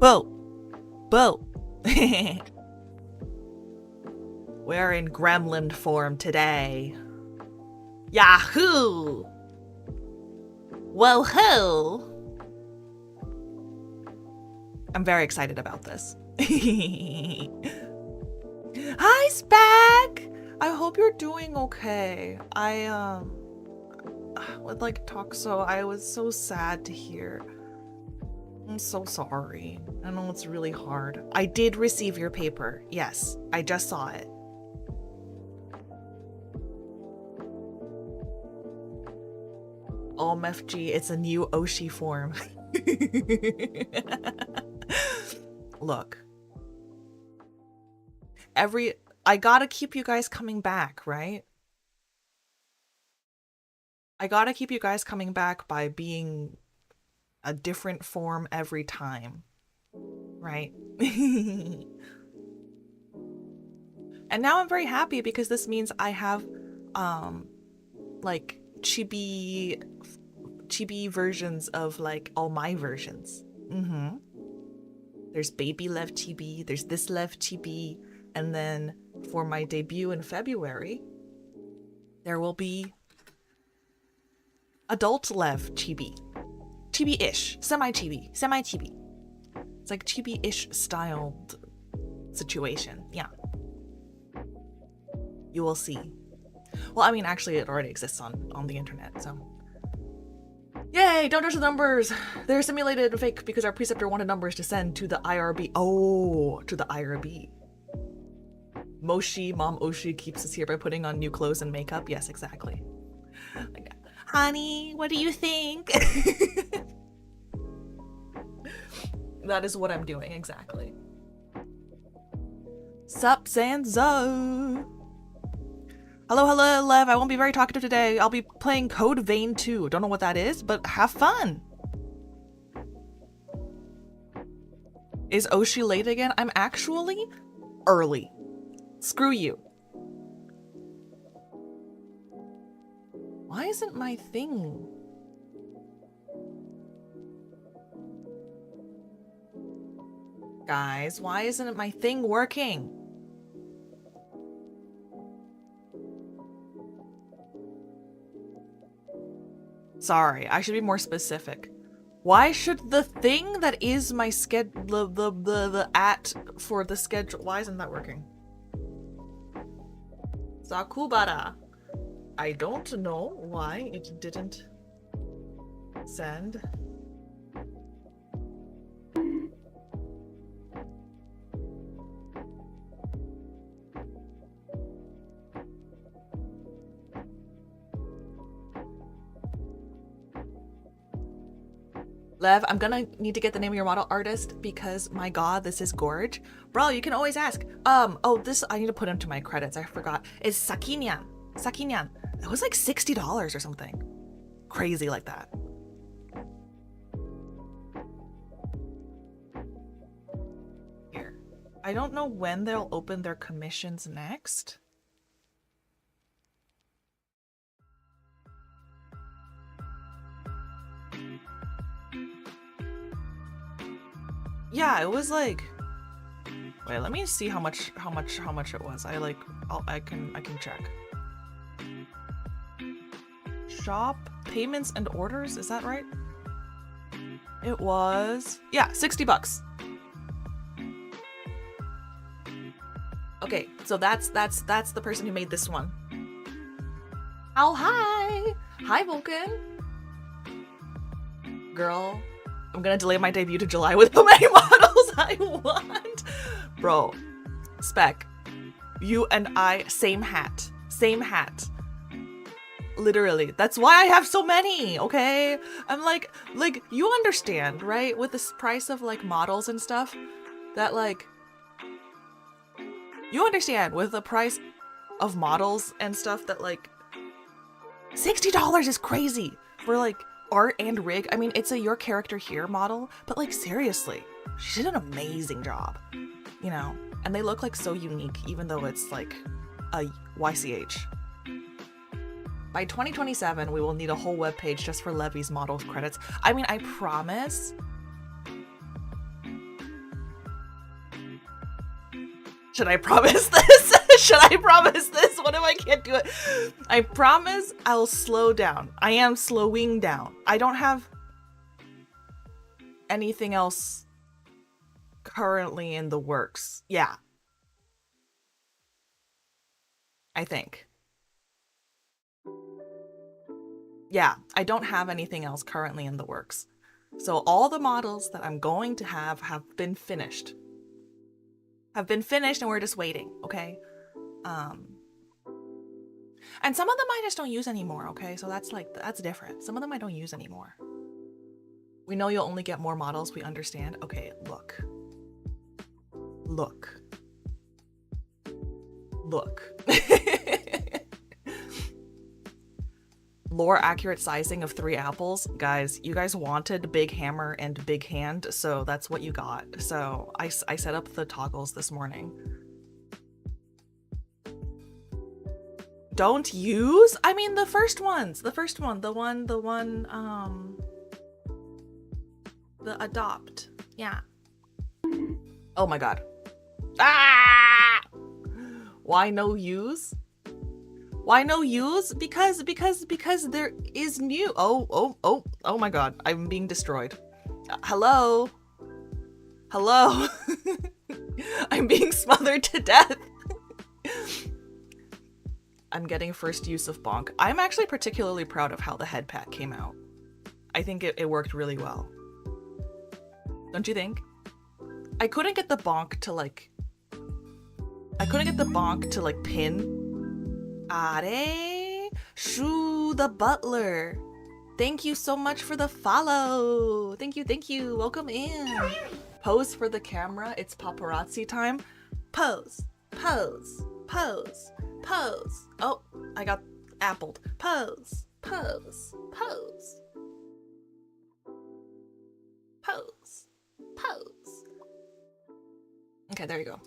Boo! Boo! We're in gremlin form today. Yahoo! Whoa-ho! I'm very excited about this. Hi, Spag! I hope you're doing okay. I would like to talk, so I was so sad to hear. I'm so sorry. I know it's really hard. I did receive your paper. Yes, I just saw it. OMFG, it's a new Oshi form. Look. I gotta keep you guys coming back, right? I gotta keep you guys coming back by being a different form every time, right? And now I'm very happy because this means I have like chibi versions of like all my versions. There's baby Lev chibi, there's this Lev chibi, and then for my debut in February there will be adult Lev chibi. Chibi-ish, semi-chibi. It's like chibi-ish styled situation. Yeah. You will see. Well, I mean, actually, it already exists on the internet, so. Yay! Don't judge the numbers! They're simulated and fake because our preceptor wanted numbers to send to the IRB. Oh, to the IRB. Moshi, Mom Oshi keeps us here by putting on new clothes and makeup. Yes, exactly. Like, honey, what do you think? That is what I'm doing, exactly. Sup, Zanzo? Hello, hello, Lev. I won't be very talkative today. I'll be playing Code Vein 2. Don't know what that is, but have fun. Is Oshi late again? I'm actually early. Screw you. Why isn't my thing? Guys, why isn't my thing working? Sorry, I should be more specific. Why should the thing that is my schedule, the at for the schedule, why isn't that working? Sakubara. I don't know why it didn't send. Lev, I'm gonna need to get the name of your model artist because my god, this is gorge. Bro, you can always ask. Oh, this, I need to put into my credits, I forgot. It's Sakinyan. Sakinyan. It was like $60 or something. Crazy like that. Here. I don't know when they'll open their commissions next. Yeah, it was like, wait, let me see how much it was. I can check. Shop payments and orders, is that right? It was, yeah, $60. Okay, so that's the person who made this one. Oh, hi Vulcan. Girl, I'm gonna delay my debut to July with how many models I want. Bro, Spec, you and I, same hat. Literally, that's why I have so many, okay? I'm like, you understand, right? With this price of like models and stuff, that like, you understand with the price of models and stuff that like, $60 is crazy for like, art and rig. I mean, it's a your character here model, but like seriously, she did an amazing job, you know, and they look like so unique even though it's like a YCH. By 2027 we will need a whole web page just for Levy's model credits. I mean, I promise Should I promise this? Should I promise this? What if I can't do it? I promise I'll slow down. I am slowing down. I don't have anything else currently in the works. Yeah. I think. Yeah, I don't have anything else currently in the works. So all the models that I'm going to have been finished. Have been finished and we're just waiting, okay? And some of them I just don't use anymore, okay? So that's different. Some of them I don't use anymore. We know you'll only get more models, we understand. Okay, look. Look. Look. Lore accurate sizing of 3 apples. Guys, you guys wanted big hammer and big hand, so that's what you got. So I set up the toggles this morning. Don't use? I mean the first ones. The first one. The adopt. Yeah. Oh my god. Ah! Why no use? Why no use? Because there is new. Oh my god. I'm being destroyed. Hello? Hello? I'm being smothered to death. I'm getting first use of bonk. I'm actually particularly proud of how the head pat came out. I think it worked really well. Don't you think? I couldn't get the bonk to like pin. Are Shu the butler. Thank you so much for the follow. Thank you. Welcome in. Pose for the camera. It's paparazzi time. Pose. Pose. Pose. Pose. Oh, I got appled. Pose. Pose. Pose. Pose. Pose. Okay, there you go.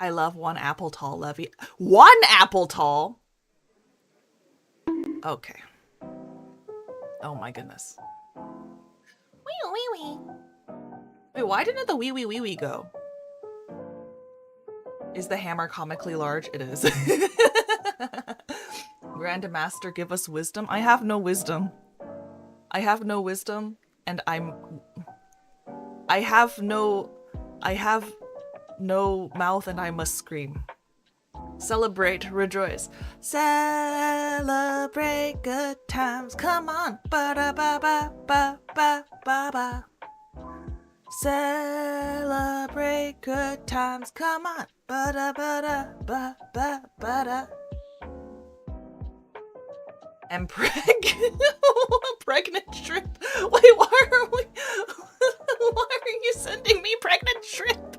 I love one apple tall, Levy. One apple tall? Okay. Oh my goodness. Wee wee wee. Wait, why didn't the wee wee wee wee go? Is the hammer comically large? It is. Grandmaster, give us wisdom. I have no wisdom. I have no wisdom, and I have no mouth and I must scream. Celebrate, rejoice. Celebrate good times. Come on. Ba-da-ba-ba-ba-ba-ba-ba. Celebrate good times. Come on. Ba-da-ba-da-ba-ba-ba-da. And pregnant shrimp. Wait, why are you sending me pregnant shrimp?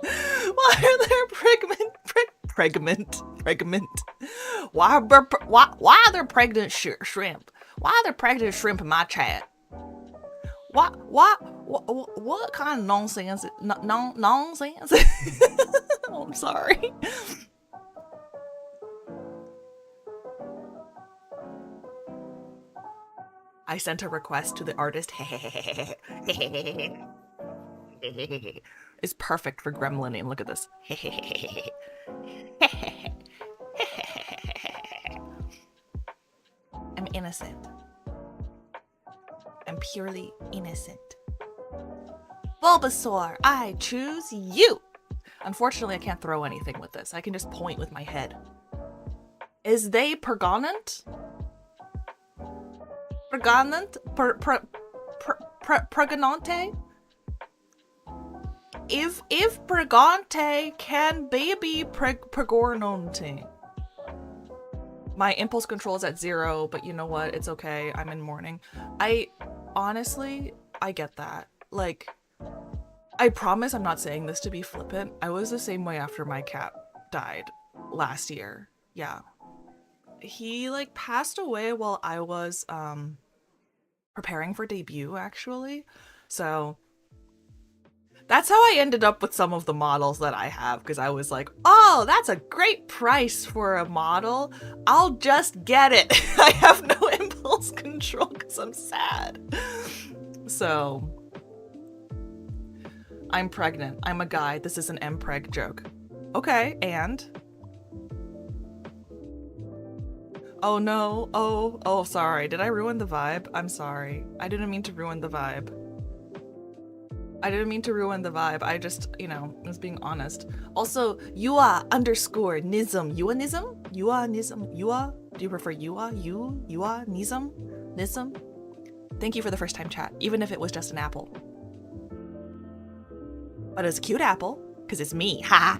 Why are there pregnant? Why are there pregnant shrimp? Why are there pregnant shrimp in my chat? What kind of nonsense? Nonsense? Oh, I'm sorry. I sent a request to the artist. It's perfect for gremlining. Look at this. I'm innocent. I'm purely innocent. Bulbasaur, I choose you. Unfortunately, I can't throw anything with this. I can just point with my head. Is they pregnant? Pregnant? Pregnante? If pregante can baby pregornante. My impulse control is at 0, but you know what? It's okay. I'm in mourning. Honestly, I get that. Like, I promise I'm not saying this to be flippant. I was the same way after my cat died last year. Yeah. He like passed away while I was preparing for debut, actually. So that's how I ended up with some of the models that I have, because I was like, oh, that's a great price for a model. I'll just get it. I have no impulse control because I'm sad. So I'm pregnant. I'm a guy. This is an mpreg joke. Okay, and? Oh no. Oh, sorry. Did I ruin the vibe? I'm sorry. I didn't mean to ruin the vibe. I just, you know, was being honest. Also, yua_nism. Yuanism? Yuanism? Yua? Do you prefer yua? Yua? Nism? Nism? Thank you for the first time chat, even if it was just an apple. But it's a cute apple, because it's me. Ha!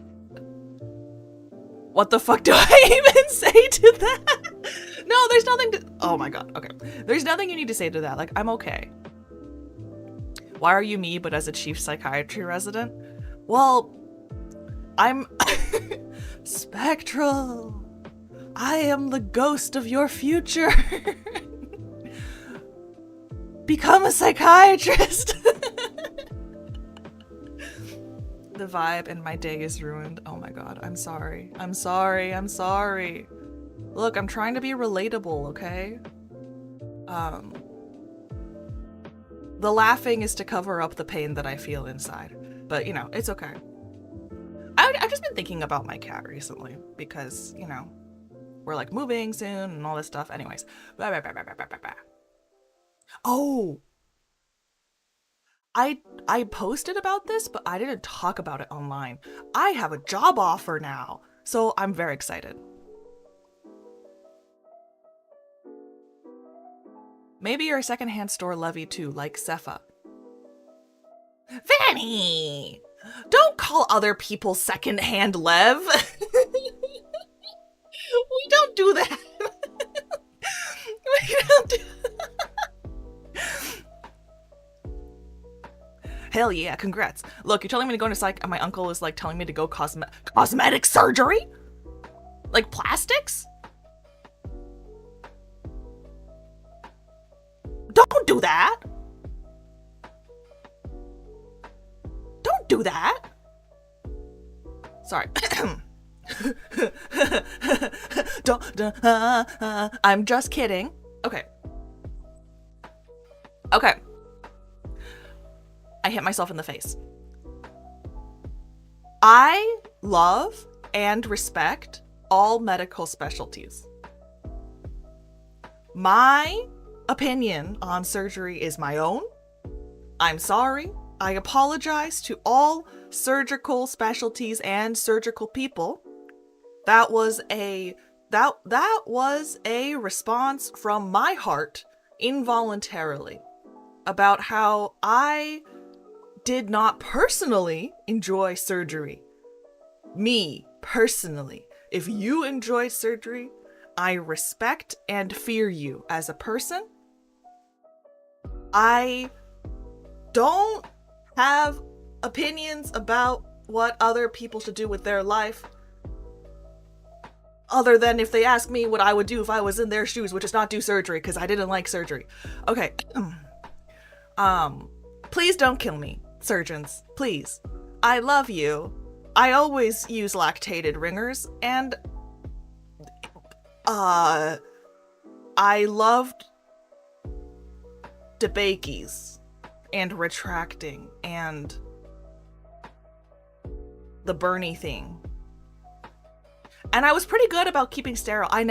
What the fuck do I even say to that? No, there's nothing to... Oh my god, okay. There's nothing you need to say to that. Like, I'm okay. Why are you me, but as a chief psychiatry resident? Well, I'm... Spectral. I am the ghost of your future. Become a psychiatrist. The vibe and my day is ruined. Oh my god, I'm sorry. I'm sorry. Look, I'm trying to be relatable, okay? The laughing is to cover up the pain that I feel inside. But, you know, it's okay. I've just been thinking about my cat recently because, you know, we're like moving soon and all this stuff. Anyways. Oh! I posted about this, but I didn't talk about it online. I have a job offer now, so I'm very excited. Maybe you're a secondhand store levy too, like Sepha. Vanny! Don't call other people secondhand, Lev! We don't do that! We don't do Hell yeah, congrats. Look, you're telling me to go into psych and my uncle is like telling me to go cosmetic surgery? Like plastics? Don't do that! Don't do that! Sorry. I'm just kidding. Okay. Okay. I hit myself in the face. I love and respect all medical specialties. My opinion on surgery is my own. I'm sorry. I apologize to all surgical specialties and surgical people. That was a response from my heart involuntarily about how I did not personally enjoy surgery. Me, personally. If you enjoy surgery, I respect and fear you as a person. I don't have opinions about what other people should do with their life, other than if they ask me what I would do if I was in their shoes, which is not do surgery, because I didn't like surgery. Okay. Please don't kill me, surgeons. Please. I love you. I always use lactated ringers, and I loved debakies and retracting and the Bernie thing. And I was pretty good about keeping sterile. I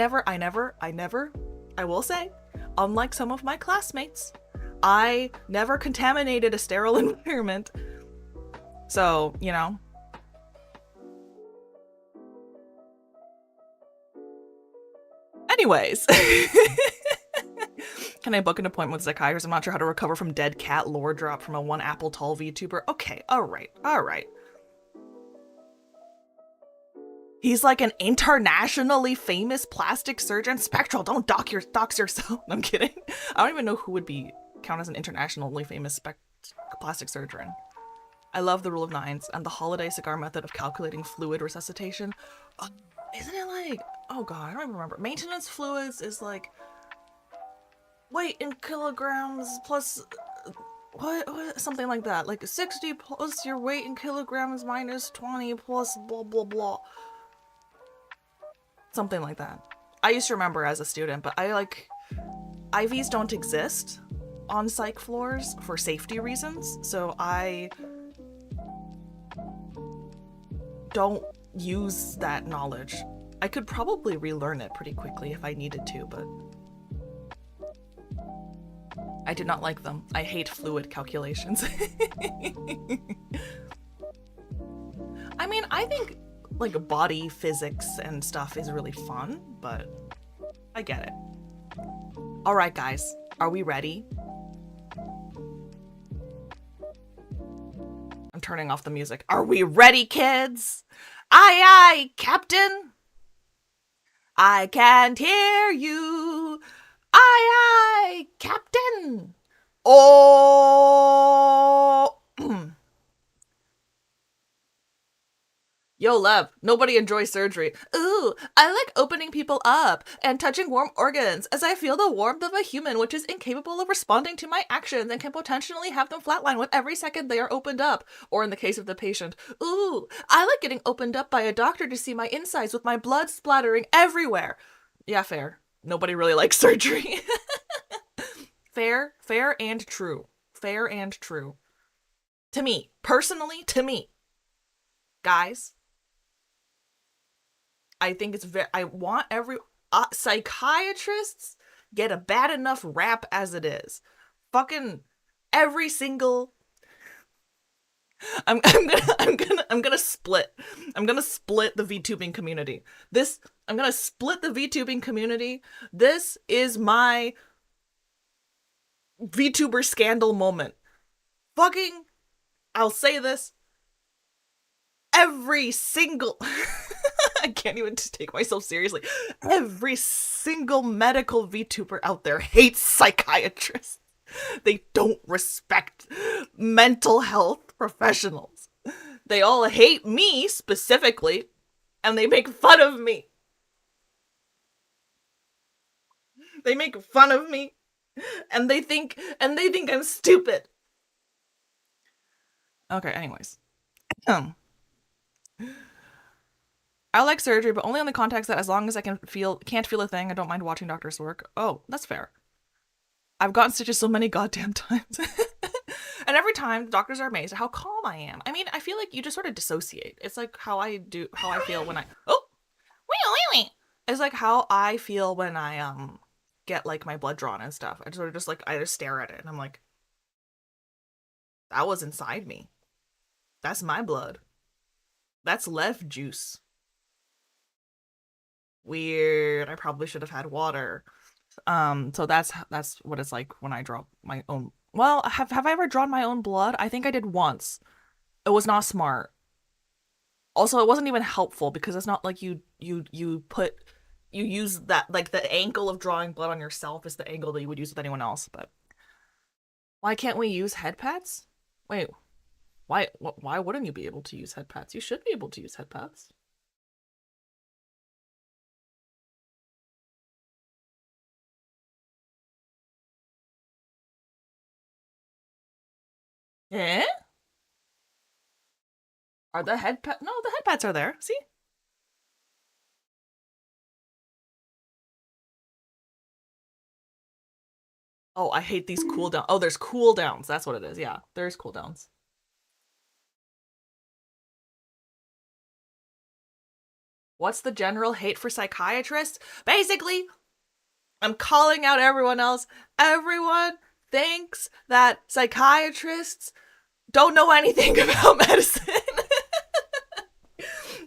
will say, unlike some of my classmates, I never contaminated a sterile environment. So, you know. Anyways. Can I book an appointment with a psychiatrist? I'm not sure how to recover from dead cat lore drop from a one apple tall VTuber. Okay, alright. He's like an internationally famous plastic surgeon. Spectral, don't dox yourself. I'm kidding. I don't even know who would count as an internationally famous plastic surgeon. I love the rule of nines and the holiday cigar method of calculating fluid resuscitation. Isn't it like, oh god, I don't even remember. Maintenance fluids is like weight in kilograms plus what something like that. Like 60 plus your weight in kilograms minus 20 plus blah blah blah. Something like that. I used to remember as a student, but IVs don't exist on psych floors for safety reasons, so I don't use that knowledge. I could probably relearn it pretty quickly if I needed to, but I did not like them. I hate fluid calculations. I mean, I think like body physics and stuff is really fun, but I get it. All right, guys, are we ready? I'm turning off the music. Are we ready, kids? Aye, aye, Captain. I can't hear you. Aye, aye, Captain. Oh. Yo, Lev, nobody enjoys surgery. Ooh, I like opening people up and touching warm organs as I feel the warmth of a human which is incapable of responding to my actions and can potentially have them flatline with every second they are opened up, or in the case of the patient. Ooh, I like getting opened up by a doctor to see my insides with my blood splattering everywhere. Yeah, fair. Nobody really likes surgery. Fair and true. Fair and true. To me, personally, to me. Guys, I think it's I want psychiatrists get a bad enough rap as it is. Fucking every single. I'm gonna split the VTubing community. I'm gonna split the VTubing community. This is my VTuber scandal moment. Fucking, I'll say this. Every single I can't even take myself seriously. Every single medical VTuber out there hates psychiatrists. They don't respect mental health professionals. They all hate me specifically, and they make fun of me. They make fun of me, and they think I'm stupid. Okay, anyways. I like surgery, but only on the context that as long as I can't feel a thing, I don't mind watching doctors work. Oh, that's fair. I've gotten stitches so many goddamn times. And every time, doctors are amazed at how calm I am. I mean, I feel like you just sort of dissociate. It's like how I feel when I... Oh! Wee. It's like how I feel when I, get, like, my blood drawn and stuff. I just stare at it, and I'm like, that was inside me. That's my blood. That's Lev juice. Weird. I probably should have had water. So that's what it's like when I draw my own. Well, have I ever drawn my own blood? I think I did once. It was not smart. Also, it wasn't even helpful because it's not like you use that, like, the angle of drawing blood on yourself is the angle that you would use with anyone else. But why can't we use head pads? Wait, why wouldn't you be able to use head pads? You should be able to use head pads. Eh? Are the head pads? No, the head pads are there. See? Oh, I hate these cooldowns. Oh, there's cooldowns. That's what it is. Yeah, there's cooldowns. What's the general hate for psychiatrists? Basically, I'm calling out everyone else. Everyone thinks that psychiatrists don't know anything about medicine.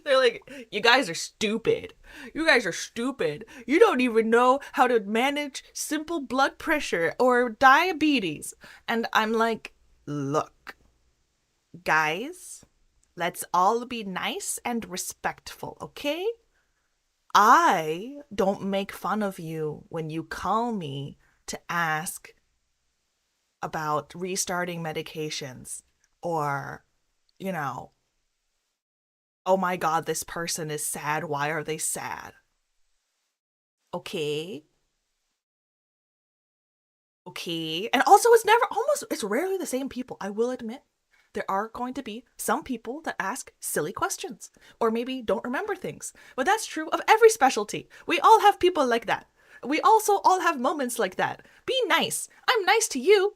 They're like, you guys are stupid. You guys are stupid. You don't even know how to manage simple blood pressure or diabetes. And I'm like, look, guys, let's all be nice and respectful, okay? I don't make fun of you when you call me to ask about restarting medications or, you know, oh my god, this person is sad. Why are they sad? Okay. And also, it's rarely the same people. I will admit, there are going to be some people that ask silly questions or maybe don't remember things. But that's true of every specialty. We all have people like that. We also all have moments like that. Be nice. I'm nice to you.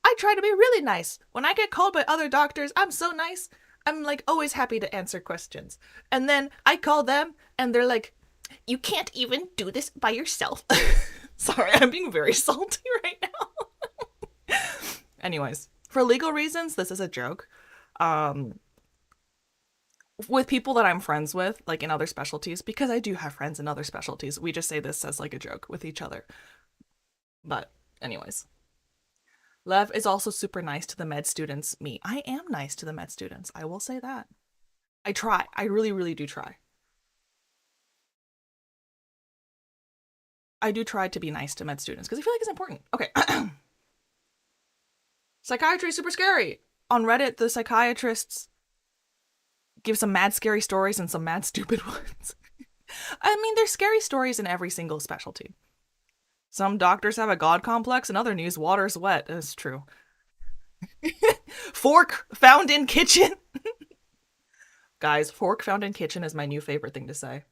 I try to be really nice. When I get called by other doctors, I'm so nice. I'm like always happy to answer questions. And then I call them and they're like, you can't even do this by yourself. Sorry, I'm being very salty right now. Anyways, for legal reasons, this is a joke. With people that I'm friends with, like in other specialties, because I do have friends in other specialties, we just say this as like a joke with each other. But anyways, Lev is also super nice to the med students. Me, I am nice to the med students. I will say that. I try. I really, really do try. I do try to be nice to med students because I feel like it's important. Okay. Psychiatry is super scary. On Reddit, the psychiatrists give some mad scary stories and some mad stupid ones. I mean, there's scary stories in every single specialty. Some doctors have a god complex, in other news, water's wet. It's true. Fork found in kitchen. Guys, fork found in kitchen is my new favorite thing to say.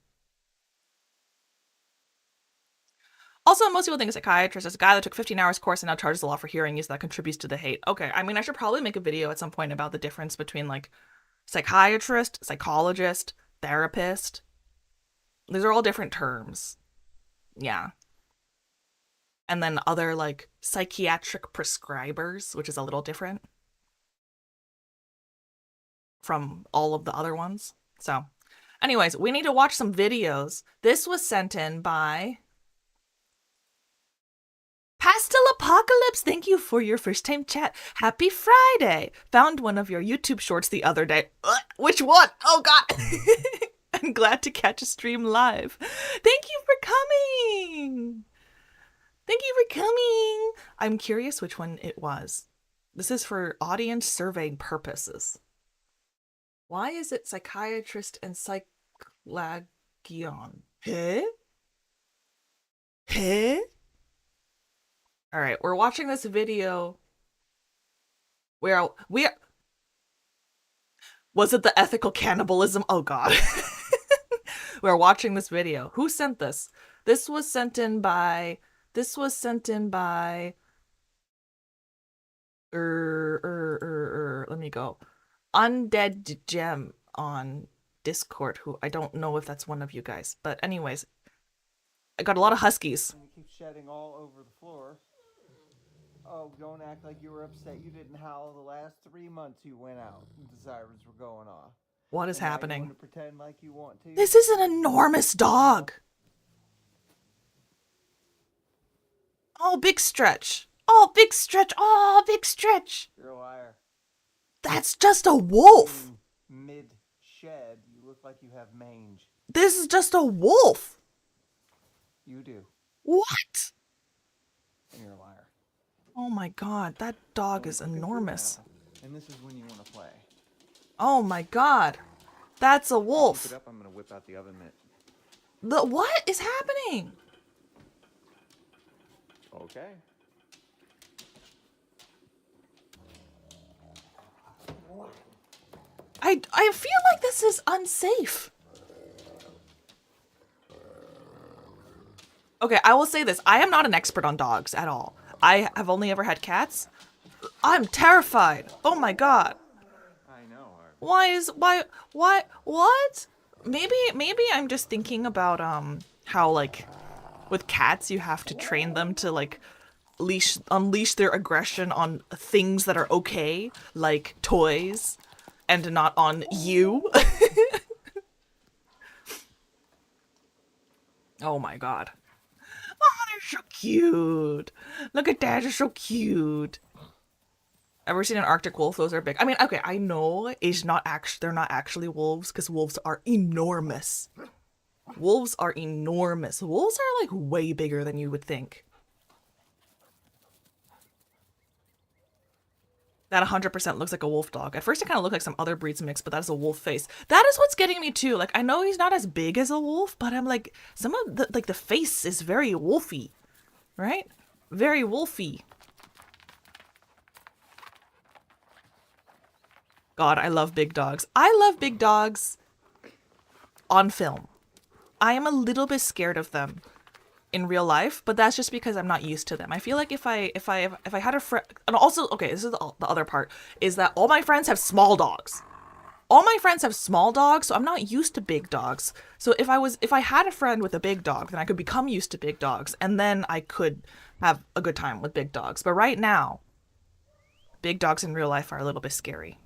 Also, most people think a psychiatrist is a guy that took 15 hours course and now charges a lot for hearing use that contributes to the hate. Okay, I mean, I should probably make a video at some point about the difference between, like, psychiatrist, psychologist, therapist. These are all different terms. Yeah. And then other, like, psychiatric prescribers, which is a little different from all of the other ones. So, anyways, we need to watch some videos. This was sent in by Pastel Apocalypse. Thank you for your first time chat. Happy Friday. Found one of your YouTube shorts the other day. Which one? Oh god. I'm glad to catch a stream live. Thank you for coming. Thank you for coming. I'm curious which one it was. This is for audience surveying purposes. Why is it psychiatrist and CliveGin? Huh? Huh? Alright, we're watching this video where we are... Was it the ethical cannibalism? Oh god. We're watching this video. Who sent this? This was sent in by... Let me go. Undead Gem on Discord, who I don't know if that's one of you guys. But anyways, I got a lot of huskies. You keep shedding all over the floor. Oh, don't act like you were upset you didn't howl the last 3 months you went out and the sirens were going off. What is happening? You want to pretend like you want to? This is an enormous dog. Oh, big stretch. Oh, big stretch. Oh, big stretch. You're a liar. That's just a wolf. Mid-shed, you look like you have mange. This is just a wolf. You do. What? And you're a liar. Oh my god, that dog is enormous. And this is when you want to play. Oh my god. That's a wolf. Keep it up, I'm going to whip out the oven mitt. What is happening? Okay. I feel like this is unsafe. Okay, I will say this. I am not an expert on dogs at all. I have only ever had cats. I'm terrified. Oh my god. I know. What? Maybe I'm just thinking about how, like, with cats you have to train them to, like, unleash their aggression on things that are okay, like toys, and not on you. Oh my god. Oh, they're so cute. Look at that, they're so cute. Ever seen an Arctic wolf? Those are big. I mean, okay, I know they're not actually wolves, because wolves are enormous. Wolves are enormous. Wolves are, like, way bigger than you would think. That 100% looks like a wolf dog. At first it kind of looked like some other breeds mix, but that is a wolf face. That is what's getting me too. Like, I know he's not as big as a wolf, but I'm like, some of the, like, the face is very wolfy, right? Very wolfy. God, I love big dogs. I love big dogs on film. I am a little bit scared of them in real life, but that's just because I'm not used to them. I feel like if I had a friend, and also, okay, this is the other part, is that all my friends have small dogs. all my friends have small dogs, so I'm not used to big dogs. So if I had a friend with a big dog, then I could become used to big dogs, and then I could have a good time with big dogs. But right now, big dogs in real life are a little bit scary.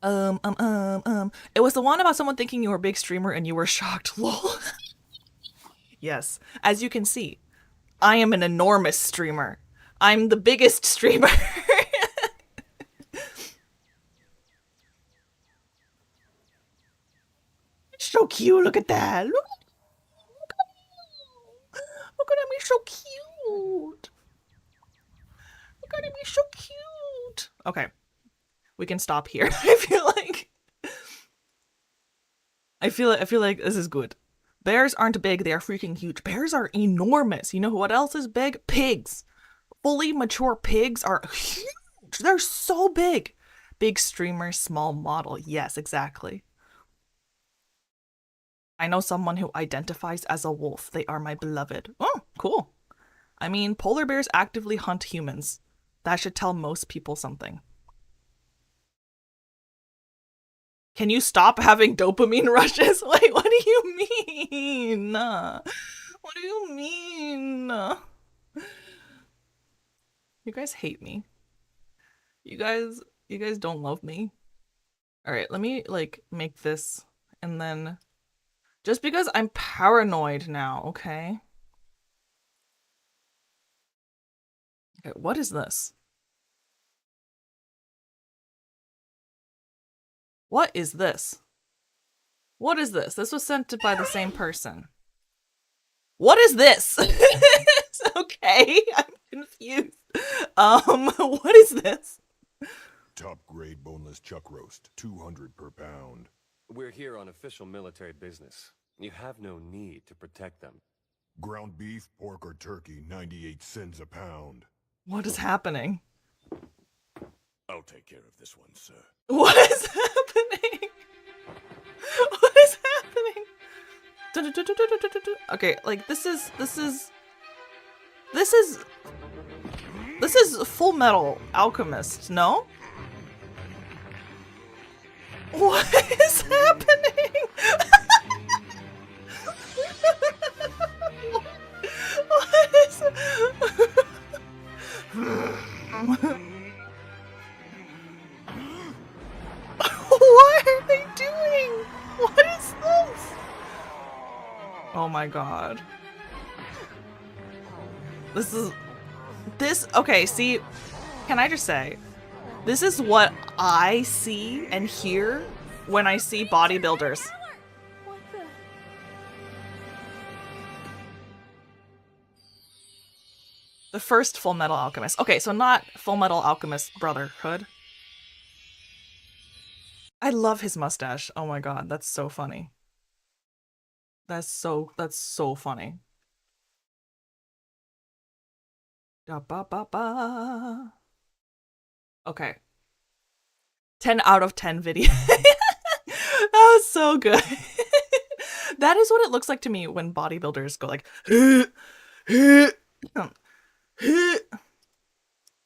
It was the one about someone thinking you were a big streamer and you were shocked, lol. Yes, as you can see, I am an enormous streamer. I'm the biggest streamer. So cute, look at that. Look at me, so cute. Look at me, so cute. Okay, we can stop here. I feel like this is good. Bears aren't big, they are freaking huge. Bears are enormous. You know what else is big? Pigs. Fully mature pigs are huge. They're so big. Big streamer, small model. Yes, exactly. I know someone who identifies as a wolf. They are my beloved. Oh, cool. I mean, polar bears actively hunt humans. That should tell most people something. Can you stop having dopamine rushes? Wait, what do you mean? What do you mean? You guys hate me. You guys don't love me. All right, let me like make this and then just because I'm paranoid now, okay? Okay, what is this? What is this? What is this? This was sent to by the same person. What is this? Okay, I'm confused. What is this? Top grade boneless chuck roast, 200 per pound. We're here on official military business. You have no need to protect them. Ground beef, pork, or turkey, 98 cents a pound. What is happening? I'll take care of this one, sir. What is happening? What is happening? Okay, like this is Full Metal Alchemist, no? What is happening? What is What are they doing? What is this? Oh my god. Okay, see, can I just say, this is what I see and hear when I see bodybuilders. The first Full Metal Alchemist. Okay, so not Full Metal Alchemist Brotherhood. I love his mustache. Oh my god, that's so funny. That's so funny. Da ba ba ba. Okay. 10 out of 10 video. That was so good. That is what it looks like to me when bodybuilders go like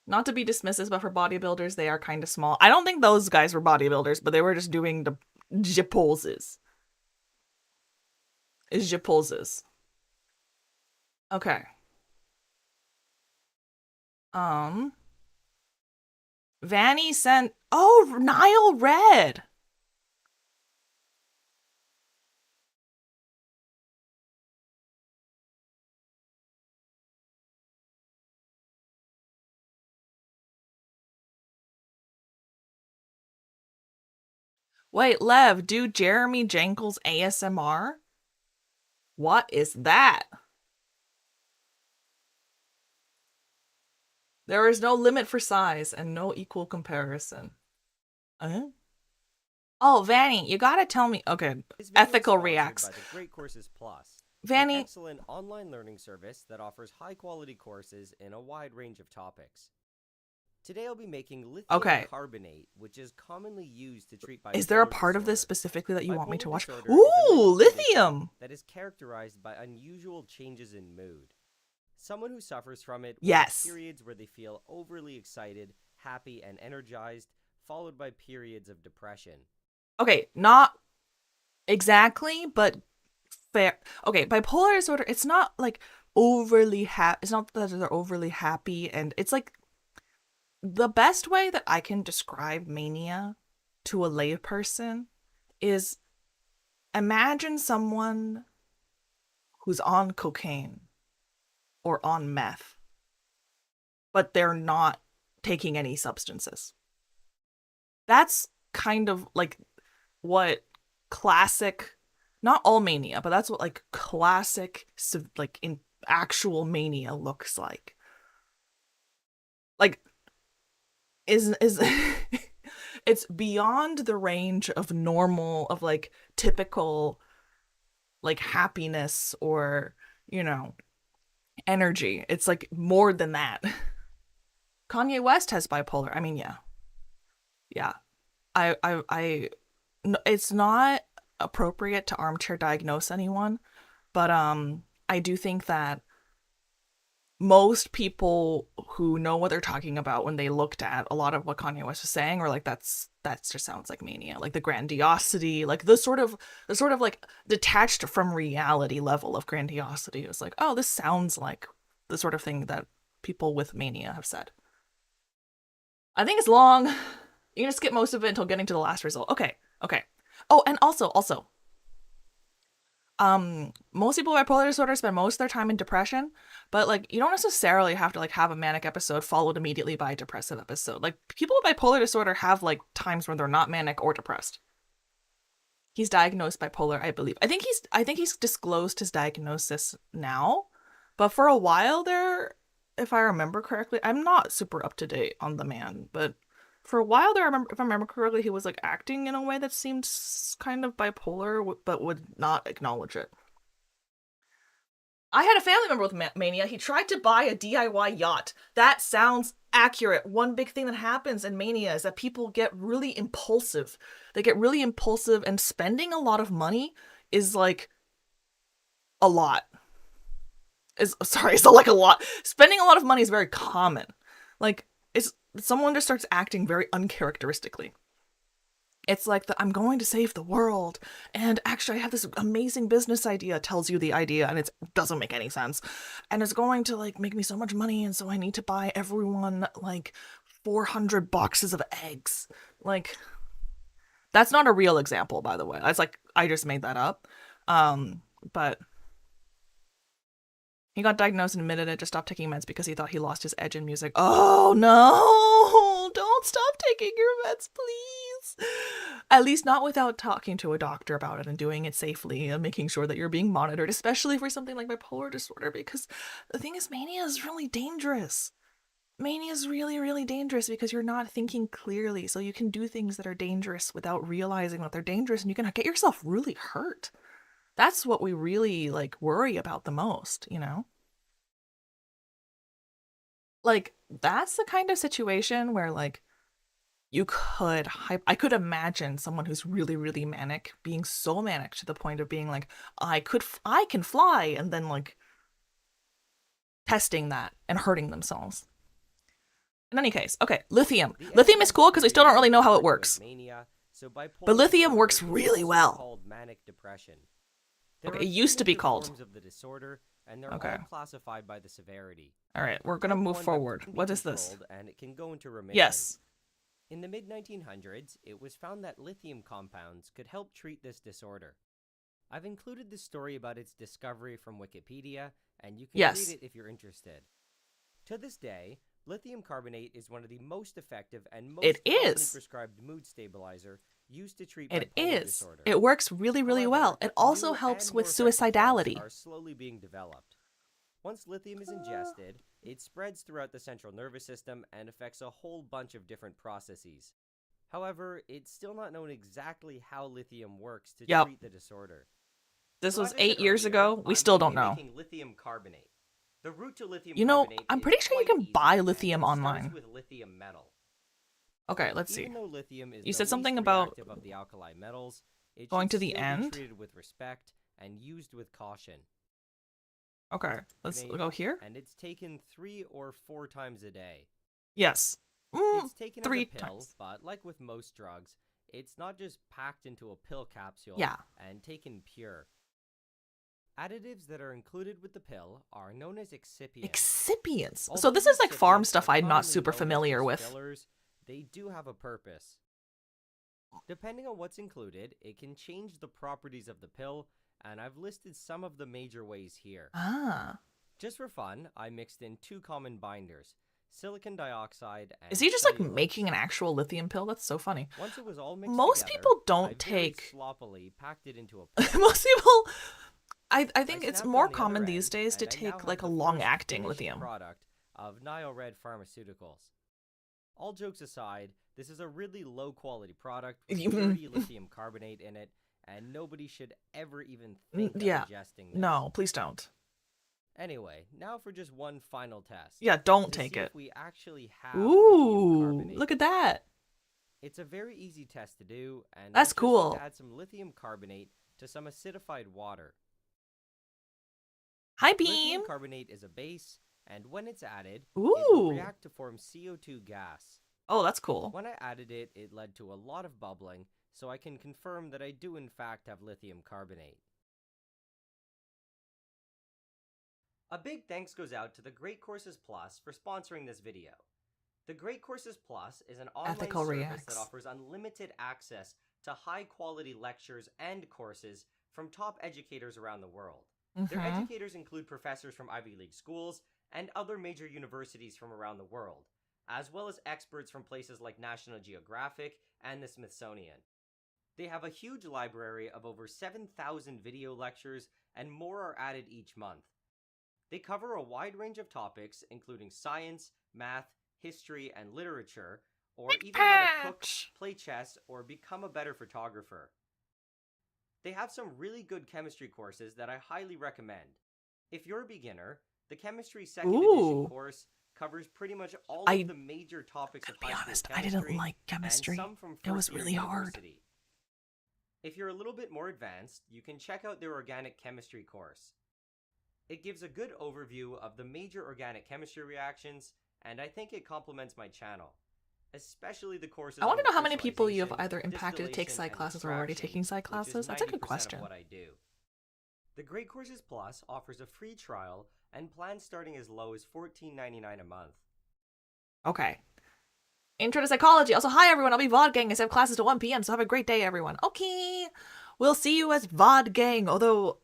not to be dismissive, but for bodybuilders, they are kind of small. I don't think those guys were bodybuilders, but they were just doing the poses. Is poses. Okay. Vanny sent, oh, Nile Red. Wait, Lev, do Jeremy Jankel's ASMR? What is that? There is no limit for size and no equal comparison. Oh, Vanny, you gotta tell me. Okay, ethical reacts. By the Great Courses Plus, Vanny, an excellent online learning service that offers high-quality courses in a wide range of topics. Today I'll be making lithium carbonate, which is commonly used to treat bipolar. Is there a part of this specifically that you want me to watch? Bipolar Ooh, lithium! That is characterized by unusual changes in mood. Someone who suffers from it will yes. have periods where they feel overly excited, happy, and energized, followed by periods of depression. Okay, not exactly, but fair. Okay, bipolar disorder, it's not like overly happy. It's not that they're overly happy, and it's like the best way that I can describe mania to a lay person is imagine someone who's on cocaine or on meth, but they're not taking any substances. That's kind of like what classic, not all mania, but that's what like classic, like in actual mania looks like. Like, is it's beyond the range of normal, of like typical like happiness or, you know, energy. It's like more than that. Kanye West has bipolar. I mean, yeah. It's not appropriate to armchair diagnose anyone, but I do think that most people who know what they're talking about when they looked at a lot of what Kanye West was saying were like, that just sounds like mania. Like the grandiosity, like the sort of like detached from reality level of grandiosity. It was like, oh, this sounds like the sort of thing that people with mania have said. I think it's long. You're gonna skip most of it until getting to the last result. Okay. Oh, and also, most people with bipolar disorder spend most of their time in depression, but like you don't necessarily have to like have a manic episode followed immediately by a depressive episode. Like people with bipolar disorder have like times when they're not manic or depressed. He's diagnosed bipolar, I believe. I think he's disclosed his diagnosis now, but for a while there, if I remember correctly, I'm not super up to date on the man, but for a while there, if I remember correctly, he was like acting in a way that seemed kind of bipolar, but would not acknowledge it. I had a family member with mania. He tried to buy a DIY yacht. That sounds accurate. One big thing that happens in mania is that people get really impulsive. They get really impulsive, and spending a lot of money is like a lot. It's like a lot. Spending a lot of money is very common. Like, someone just starts acting very uncharacteristically. It's like I'm going to save the world, and actually I have this amazing business idea, tells you the idea, and it doesn't make any sense. And it's going to like make me so much money, and so I need to buy everyone like 400 boxes of eggs. Like, that's not a real example, by the way. That's like, I just made that up. But he got diagnosed and admitted it, just stopped taking meds because he thought he lost his edge in music. Oh no! Don't stop taking your meds, please! At least not without talking to a doctor about it and doing it safely and making sure that you're being monitored, especially for something like bipolar disorder, because the thing is, mania is really dangerous. Mania is really, really dangerous because you're not thinking clearly, so you can do things that are dangerous without realizing that they're dangerous, and you can get yourself really hurt. That's what we really like worry about the most, you know? Like, that's the kind of situation where like I could imagine someone who's really, really manic being so manic to the point of being like, I can fly, and then like testing that and hurting themselves. In any case, okay, lithium. Lithium is cool because we still don't really know how it works. But lithium works really well. Okay, it used to be called. Okay. Classified by the severity. All right, we're gonna move forward. What is this? And it can go into remission. Yes. In the mid-1900s, it was found that lithium compounds could help treat this disorder. I've included the story about its discovery from Wikipedia, and you can read it if you're interested. To this day, lithium carbonate is one of the most effective and most commonly prescribed mood stabilizer used to treat bipolar disorder. It works really, really well. It also helps with suicidality. Are slowly being developed. Once lithium is ingested, it spreads throughout the central nervous system and affects a whole bunch of different processes. However, it's still not known exactly how lithium works to treat the disorder. This was 8 years ago. We still don't know. Lithium carbonate. The route to lithium carbonate I'm pretty sure you can buy lithium online. With lithium metal. Okay, let's see. Even though lithium is you said something about of the alkali metals, it going to should the still end. Be treated with respect and used with caution. Okay, let's go here. And it's taken 3 or 4 times a day. Yes. It's taken as a 3 pill, times. but like with most drugs, it's not just packed into a pill capsule Yeah. and taken pure. Additives that are included with the pill are known as excipients. Excipients. So Although this these is like farm excipients stuff are I'm not commonly super known as familiar just with. fillers, they do have a purpose. Depending on what's included, it can change the properties of the pill, and I've listed some of the major ways here. Ah. Just for fun, I mixed in 2 common binders, silicon dioxide and Is he just like cellulose. making an actual lithium pill? That's so funny. Once it was all mixed Most together, people don't I take- very sloppily packed it into a pill. Most people, I think it's snapped more on the common other these end, days to and I now take have like a the first long-acting finished lithium. product of Nile-Red Pharmaceuticals. All jokes aside, this is a really low-quality product with dirty lithium carbonate in it, and nobody should ever even think of Yeah. ingesting this. No, please don't. Anyway, now for just one final test. Yeah, don't to take see it. If we actually have lithium Ooh, carbonate. look at that. It's a very easy test to do, and That's we just need cool. to add some lithium carbonate to some acidified water. Hi, Lithium Beam. carbonate is a base, and when it's added, it will Ooh. react to form CO2 gas. Oh, that's cool. When I added it, it led to a lot of bubbling, so I can confirm that I do in fact have lithium carbonate. A big thanks goes out to the Great Courses Plus for sponsoring this video. The Great Courses Plus is an online Ethical service reacts. that offers unlimited access to high-quality lectures and courses from top educators around the world. Their Mhm. educators include professors from Ivy League schools and other major universities from around the world, as well as experts from places like National Geographic and the Smithsonian. They have a huge library of over 7,000 video lectures, and more are added each month. They cover a wide range of topics, including science, math, history, and literature, or even how to cook, play chess, or become a better photographer. They have some really good chemistry courses that I highly recommend. If you're a beginner, the Chemistry 2nd Edition course covers pretty much all of the major topics of high school honest, chemistry, I didn't like chemistry. and some from It was first-year really hard. university. If you're a little bit more advanced, you can check out their organic chemistry course. It gives a good overview of the major organic chemistry reactions, and I think it complements my channel, especially the courses. I want to on know how many people you have crystallization, either impacted to take distillation, psych and classes or already taking psych extraction, which is classes. That's a good 90% question. of what I do. The Great Courses Plus offers a free trial and plans starting as low as $14.99 a month. Okay. Intro to psychology. Also, hi everyone. I'll be VOD gang. I have classes to 1 p.m. So have a great day, everyone. Okay. We'll see you as VOD gang. Although,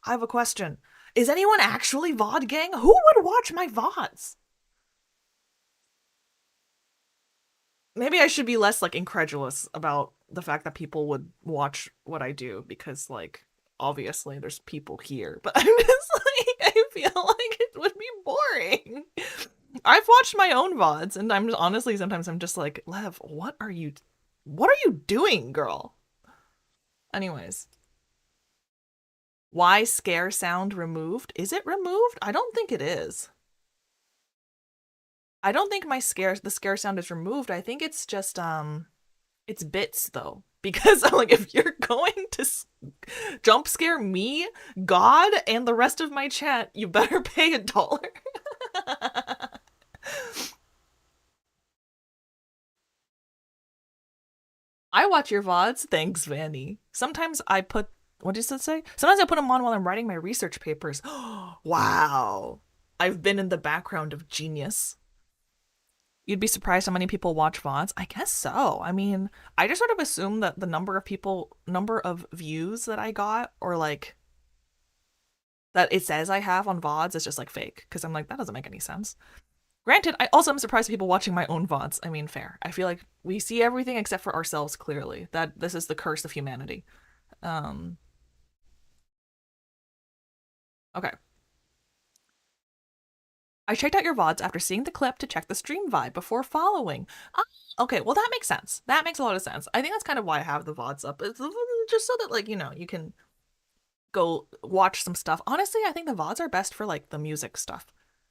I have a question. Is anyone actually VOD gang? Who would watch my VODs? Maybe I should be less, like, incredulous about the fact that people would watch what I do. Because, like, obviously there's people here. But I'm just like, I feel like it would be boring. I've watched my own VODs, and I'm honestly, sometimes I'm just like, Lev, what are you doing, girl? Anyways. Why scare sound removed? Is it removed? I don't think it is. I don't think the scare sound is removed. I think it's just, it's bits though. Because like, if you're going to jump scare me, God, and the rest of my chat, you better pay $1. I watch your VODs. Thanks, Vanny. Sometimes I put, what does it say? Sometimes I put them on while I'm writing my research papers. Wow. I've been in the background of genius. You'd be surprised how many people watch VODs? I guess so. I mean, I just sort of assume that the number of views that I got, or like, that it says I have on VODs is just like fake. Because I'm like, that doesn't make any sense. Granted, I also am surprised at people watching my own VODs. I mean, fair. I feel like we see everything except for ourselves clearly. That this is the curse of humanity. Okay. I checked out your VODs after seeing the clip to check the stream vibe before following. Okay, well that makes sense. That makes a lot of sense. I think that's kind of why I have the VODs up. It's just so that, like, you know, you can go watch some stuff. Honestly, I think the VODs are best for, like, the music stuff.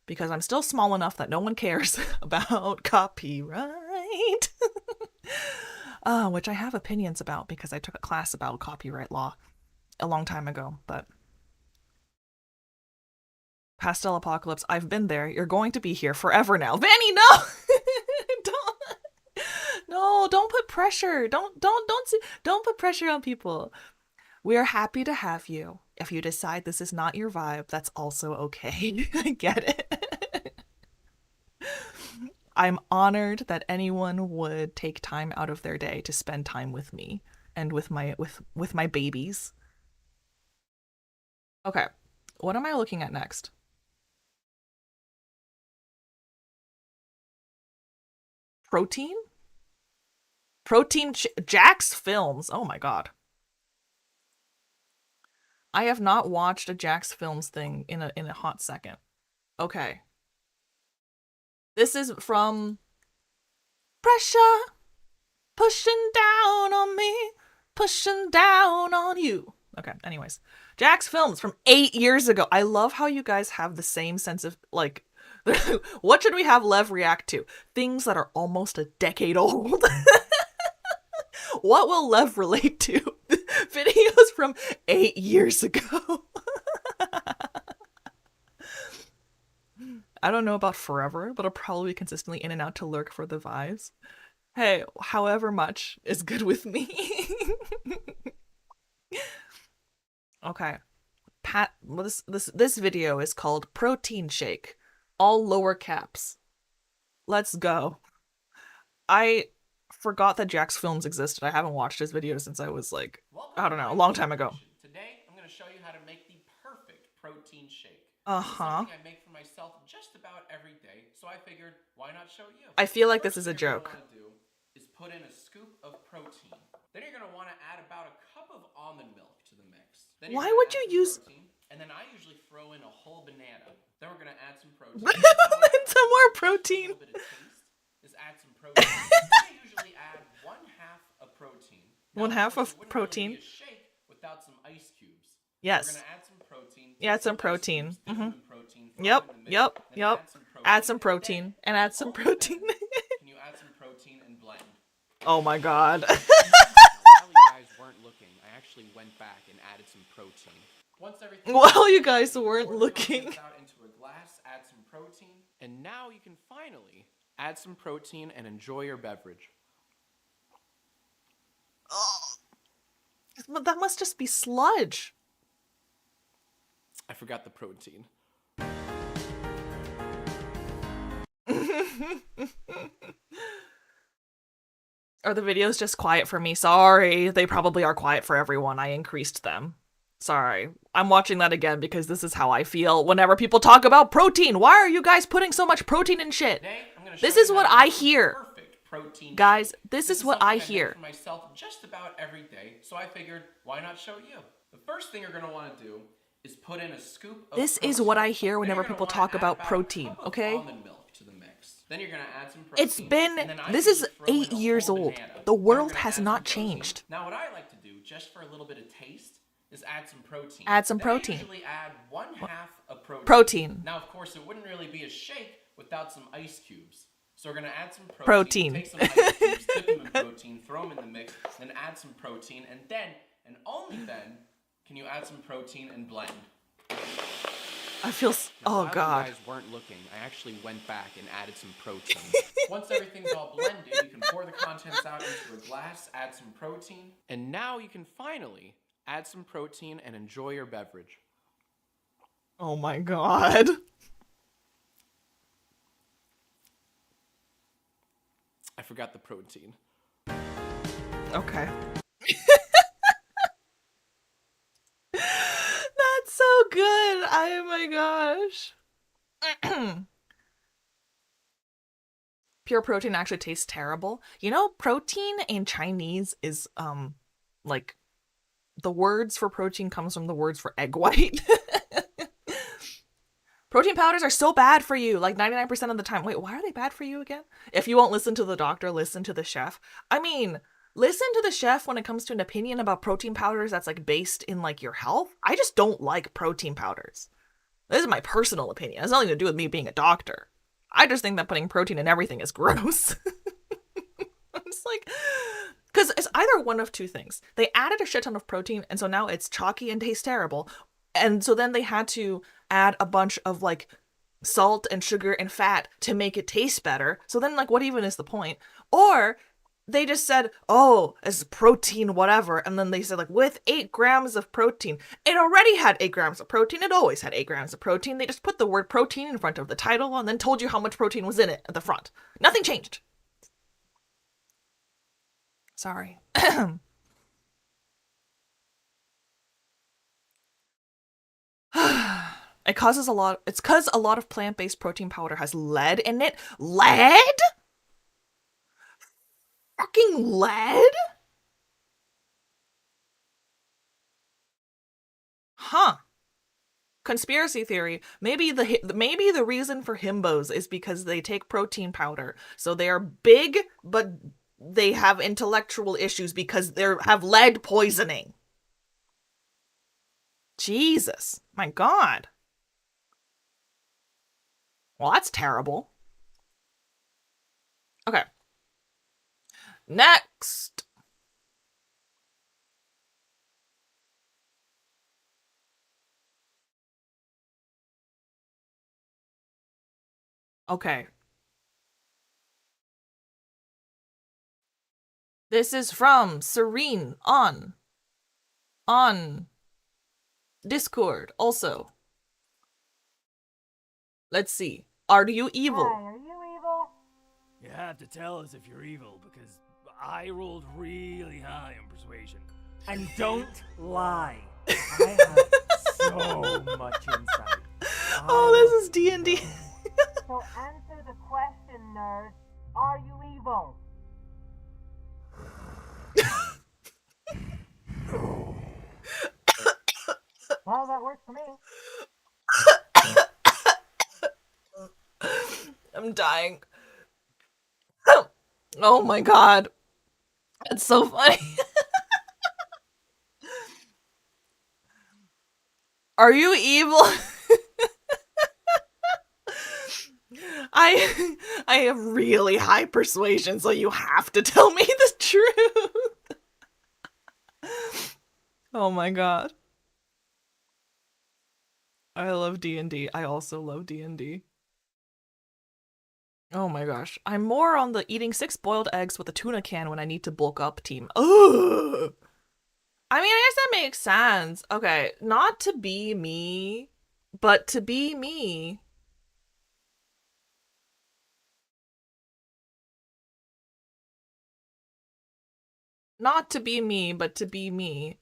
Because I'm still small enough that no one cares about copyright. Which I have opinions about because I took a class about copyright law a long time ago, but... Pastel Apocalypse, I've been there. You're going to be here forever now. Vanny, no! Don't. No, don't put pressure. Don't put pressure on people. We are happy to have you. If you decide this is not your vibe, that's also okay. I get it. I'm honored that anyone would take time out of their day to spend time with me and with my babies. Okay. What am I looking at next? Protein? Jack's Films. Oh my god. I have not watched a Jack's Films thing in a hot second. Okay. This is from Pressure pushing down on me, pushing down on you. Okay, anyways. Jack's Films from 8 years ago. I love how you guys have the same sense of, like, what should we have Lev react to? Things that are almost a decade old. What will Lev relate to? Videos from 8 years ago. I don't know about forever, but I'll probably be consistently in and out to lurk for the vibes. Hey, however much is good with me. Okay. This video is called Protein Shake. All lower caps. Let's go. I forgot that Jack's Films existed. I haven't watched his video since I was like, I don't know, a long time ago. Today, I'm going to show you how to make the perfect protein shake. Uh-huh. Something I make for myself just about every day, so I figured, why not show you? I feel like this is a joke. What you're going to do is put in a scoop of protein. Then you're going to want to add about a cup of almond milk to the mix. Then why would you use... Protein, and then I usually throw in a whole banana. Then we're going to add some protein. Some more protein. A little bit of taste is add some protein. I usually add 1/2 of protein. Now, 1/2 of protein. Really be a shake without some ice cubes. Yes. We're going to add some protein. Yeah, some protein. Yep. Add some protein. And add some protein. Can you add some protein and blend? Oh my god. While you guys weren't looking, I actually went back and added some protein. Once everything While you guys weren't looking. Out into a glass, add some protein, and now you can finally add some protein and enjoy your beverage. But that must just be sludge. I forgot the protein. Are the videos just quiet for me? Sorry. They probably are quiet for everyone. I increased them. Sorry. I'm watching that again because this is how I feel whenever people talk about protein. Why are you guys putting so much protein in shit? This is what I hear. Guys, this is what I hear. For myself just about every day, so I figured, why not show you? The first thing you're going to want to do is put in a scoop of This is what I hear whenever people talk about protein, okay? Almond milk to the mix. Then you're going to add some protein. It's been, this is 8 years old. The world has not changed. Now what I like to do, just for a little bit of taste, is add some protein. Add some then protein. I usually add 1/2 of Protein. Now, of course, it wouldn't really be a shake without some ice cubes. So we're going to add some Protein. Take some ice cubes, dip them in protein, throw them in the mix, then add some protein, and then, and only then, can you add some protein and blend. I feel, oh god. While you guys weren't looking, I actually went back and added some protein. Once everything's all blended, you can pour the contents out into a glass, add some protein, and now you can finally add some protein and enjoy your beverage. Oh my god. I forgot the protein. Okay. That's so good. Oh my gosh. Pure protein actually tastes terrible. You know, protein in Chinese is like the words for protein comes from the words for egg white. Protein powders are so bad for you, like 99% of the time. Wait, why are they bad for you again? If you won't listen to the doctor, listen to the chef. I mean, listen to the chef when it comes to an opinion about protein powders that's like based in like your health. I just don't like protein powders. This is my personal opinion. It has nothing to do with me being a doctor. I just think that putting protein in everything is gross. I'm just like, because it's either one of two things. They added a shit ton of protein, and so now it's chalky and tastes terrible. And so then they had to add a bunch of like salt and sugar and fat to make it taste better. So then like what even is the point? Or they just said, oh, it's protein, whatever. And then they said, like, with 8 grams of protein. It already had 8 grams of protein. It always had 8 grams of protein. They just put the word protein in front of the title and then told you how much protein was in it at the front. Nothing changed. Sorry. It causes a lot. It's because a lot of plant-based protein powder has lead in it. Lead? Fucking lead? Huh. Conspiracy theory. Maybe the reason for himbos is because they take protein powder. So they are big, but they have intellectual issues because they have lead poisoning. Jesus. My God. Well, that's terrible. Okay. Next. Okay. This is from Serene on Discord also. Let's see. Are you evil? Hi, are you evil? You have to tell us if you're evil, because I rolled really high on persuasion. And don't lie. I have so much insight. Oh, this is D&D. So answer the question, nerd. Are you evil? Well, that works for me. I'm dying. Oh my God. That's so funny. Are you evil? I have really high persuasion, so you have to tell me the truth. Oh my God. I love D&D. I also love D&D. Oh my gosh. I'm more on the eating 6 boiled eggs with a tuna can when I need to bulk up team. Ugh. I mean, I guess that makes sense. Okay, not to be me, but to be me. Not to be me, but to be me.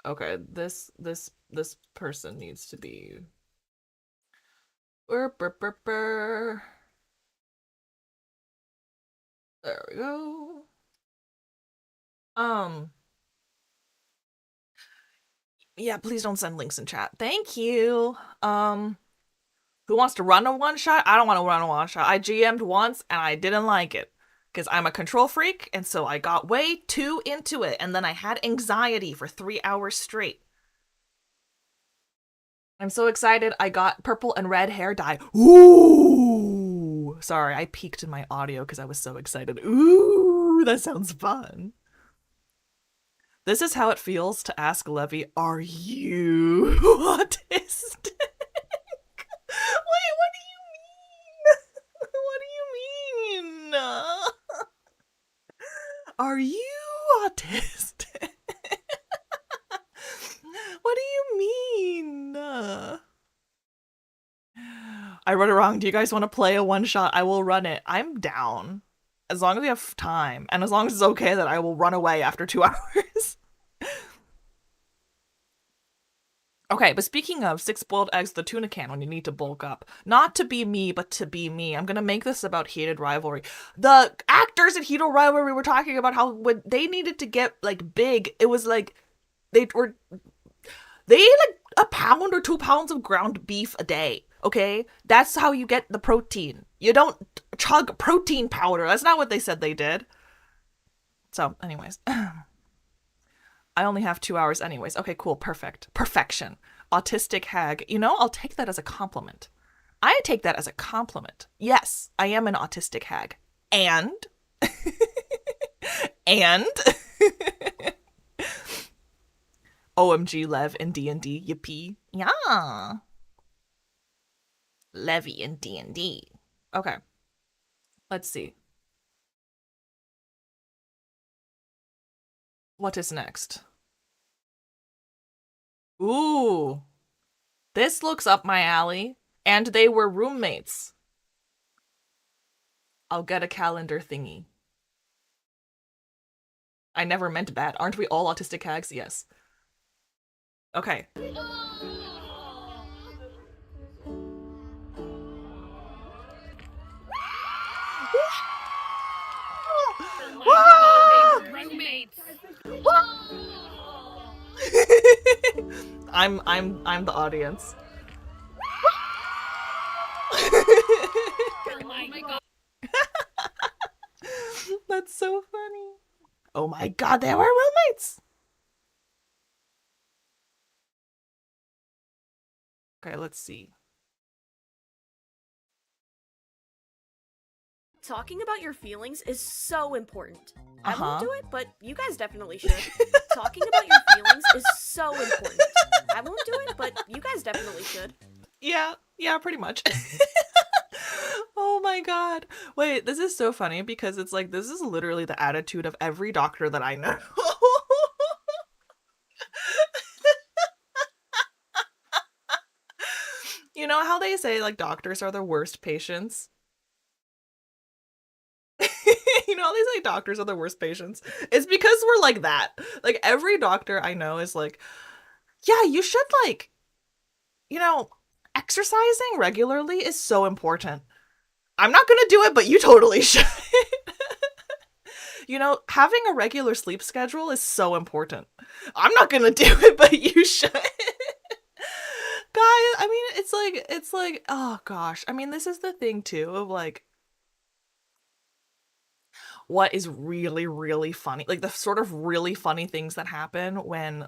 Okay, this person needs to be... There we go. Yeah, please don't send links in chat. Thank you. Who wants to run a one-shot? I don't want to run a one-shot. I GM'd once and I didn't like it. Because I'm a control freak, and so I got way too into it, and then I had anxiety for 3 hours straight. I'm so excited I got purple and red hair dye. Ooh! Sorry, I peaked in my audio because I was so excited. Ooh, that sounds fun. This is how it feels to ask Levy, are you autistic? Wait, what do you mean? What do you mean? Are you autistic? What do you mean? I wrote it wrong. Do you guys want to play a one-shot? I will run it. I'm down. As long as we have time. And as long as it's okay that I will run away after 2 hours. Okay, but speaking of 6 boiled eggs, the tuna can when you need to bulk up. Not to be me, but to be me. I'm gonna make this about Heated Rivalry. The actors in Heated Rivalry were talking about how when they needed to get, like, big, it was like, they ate, like, 1 pound or 2 pounds of ground beef a day, okay? That's how you get the protein. You don't chug protein powder. That's not what they said they did. So, anyways. I only have 2 hours anyways. Okay, cool. Perfect. Perfection. Autistic hag. You know, I'll take that as a compliment. I take that as a compliment. Yes, I am an autistic hag. And? And? OMG Lev in D&D. Yippee. Yeah. Levy in D&D. Okay. Let's see. What is next? Ooh. This looks up my alley. And they were roommates. I'll get a calendar thingy. I never meant bad. Aren't we all autistic hags? Yes. Okay. Roommates. I'm the audience. Oh my god. That's so funny. Oh my god, they were roommates. Okay, let's see. Talking about your feelings is so important. I won't do it, but you guys definitely should. Talking about your feelings is so important. I won't do it, but you guys definitely should. Yeah, pretty much. Oh my god. Wait, this is so funny because it's like, this is literally the attitude of every doctor that I know. You know how they say like doctors are the worst patients? You know how they say doctors are the worst patients? It's because we're like that. Like every doctor I know is like, yeah, you should like, you know, exercising regularly is so important. I'm not gonna do it, but you totally should. You know, having a regular sleep schedule is so important. I'm not gonna do it, but you should. Guys, I mean, it's like, oh gosh. I mean, this is the thing too of like, what is really, really funny, like the sort of really funny things that happen when